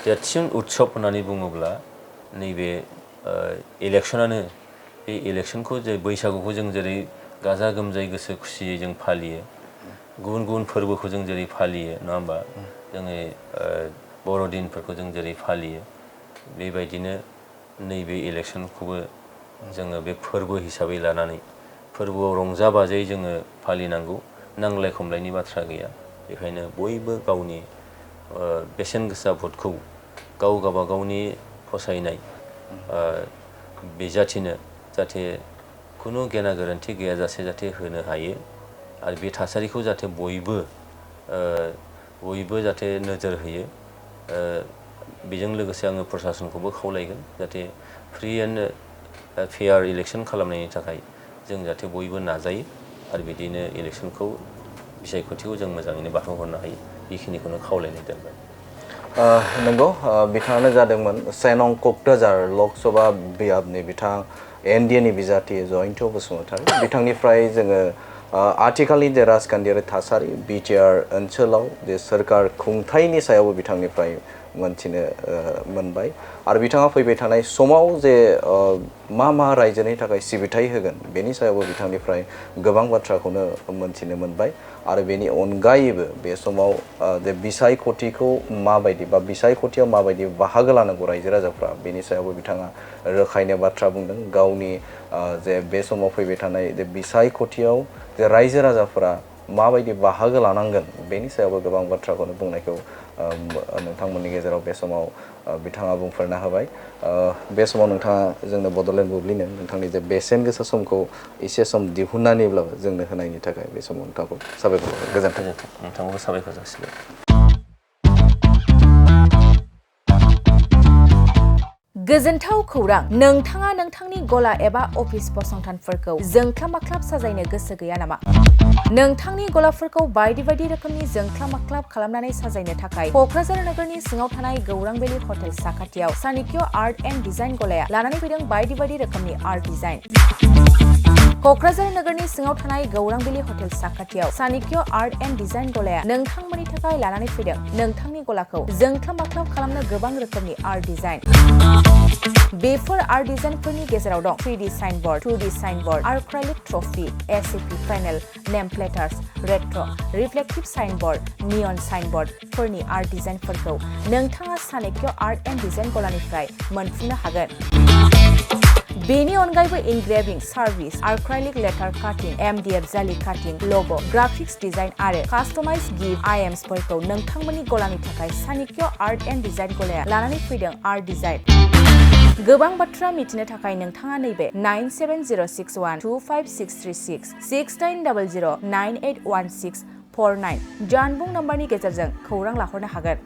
देरसिन उत्सब होननानै बुङोब्ला नैबे इलेक्सनानो बे इलेक्सनखौ जे बैसागुखौ जों जेरै गाजा गोमजायै गोसो खुसियै जों फालियो गुबुन गुबुन फोरबोखौ जों जेरै फालियो नङा होमबा जोङो बर'दिनफोरखौ जों जेरै फालियो बेबायदिनो नैबे इलेक्सनखौबो जोङो बे फोरबो हिसाबै लानानै फोरबोआव रंजा बाजायै जोङो फालिनांगौ नांलाय खमलायनि बाथ्रा गैया बेखायनो बयबो गावनि बेसेन गोसा भटखौ गाव गावबागावनि फसायनाय बिजाथिनो जाहाथे खुनु गेना गोरोन्थि गैयाजासे जाहाथे होनो हायो आरो बे थासारिखौ जाहाथे बयबो जाहाथे नोजोर होयो बेजों लोगोसे आङो प्रसासनखौबो खावलायगोन जाहाथे फ्रि एन्ड फेयार इलेक्सन खालामनायनि थाखाय जों जाहाथे बयबो नाजायो आरो बिदिनो इलेक्सनखौ बिसायख'थिखौ जों मोजाङैनो बारहोहरनो हायो बेखिनिखौनो खावलायनाय दोनबाय
नंगौ बिथाङानो जादोंमोन 7 नं क'क्राझार लकसभा बियाबनि बिथां एनडिएनि बिजाथि जयन्त बसुमतारी बिथांनिफ्राय जोङो आथिखालनि जे राजखान्थियारि थासारि बिटिआर ओनसोलाव जे सोरखार खुंथायनि सायावबो बिथांनिफ्राय मोनथिनो मोनबाय आरो बिथाङा फैबाय थानाय समाव जे मा रायजोनि थाखाय सिबिथाय होगोन बेनि सायावबो बिथांनिफ्राय गोबां बाथ्राखौनो मोनथिनो मोनबाय आरो बेनि अनगायैबो बे समाव जे बिसायख'थिखौ माबायदि बा बिसायख'थियाव माबायदि बाहागो लानांगौ रायजो राजाफ्रा बेनि सायावबो बिथाङा रोखायनो बाथ्रा बुंदों गावनि जे बे समाव फैबाय थानाय जे बिसायख'थियाव जे रायजो राजाफ्रा माबायदि बाहागो लानांगोन बेनि सायावबो गोबां बाथ्राखौनो बुंनायखौ नोंथांमोननि गेजेराव बे समाव बिथाङा बुंफोरना होबाय बे समाव नोंथाङा जोंनो बड'लेण्ड बुब्लिनो नोंथांनि जे बेसेन गोसा समखौ एसे सम दिहुननानैब्लाबो जोंनो होनायनि थाखाय बे समाव नोंथांखौ साबायखर गोजोन्थों
नोंथांखौबो साबायखर जासिबाय
गोजोनथाव खौरां नोंथाङा नोंथांनि गला एबा अफिस फसंथानफोरखौ जोंख्लाब माख्लाब साजायनो गोसो गैया नामा नोंथांनि गलाफोरखौ बायदि बायदि रोखोमनि जोंख्लाब माख्लाब खालामनानै साजायनो थाखाय क'क्राझार नोगोरनि सिङाव थानाय गौरां भेलि हटेल साखाथियाव सानिक्य आर्ट एन्ड डिजाइन गलाया लानानै फैदों बायदि बायदि रोखोमनि आर्ट डिजाइन क'क्राझार नोगोरनि सिङाव थानाय गौरांबिलि हटेल साखाथियाव चाणक्य आर्ट एन्ड डिजाइन गलाया नोंथांमोननि थाखाय लानानै फैदों नोंथांनि गलाखौ जोंख्लाब माख्लाब खालामनो गोबां रोखोमनि आर्ट डिजाइन। बेफोर आर्ट डिजाइनफोरनि गेजेराव दं 3D signboard, 2D signboard, acrylic trophy, SAP panel, name plates, रेट्र, रिफ्लेक्टिभ साइनबोर्ड, नियन साइनबोर्डफोरनि आर्ट डिजाइनफोरखौ नोंथाङा चाणक्य आर्ट एन्ड डिजाइन गलानिफ्राय मोनफुंनो हागोन। बेनि अनगायैबो इनग्रेविं सार्भिस, आर्क्राइलिक लेटार काटिं, MDF जालि काटिं, लग', ग्राफिक्स डिजाइन आरो कास्टमाइज गिफ्ट आइटेम्सफोरखौ नोंथांमोननि गलानि थाखाय चाणक्य आर्ट एन्ड डिजाइन गलाया लानानै फैदों आर्ट डिजाइन। गोबां बाथ्रा मिथिनो थाखाय नोंथाङा नैबे 9706125636 6900981649 जानबुं नम्बरनि गेजेरजों खौरां लाहरनो हागोन।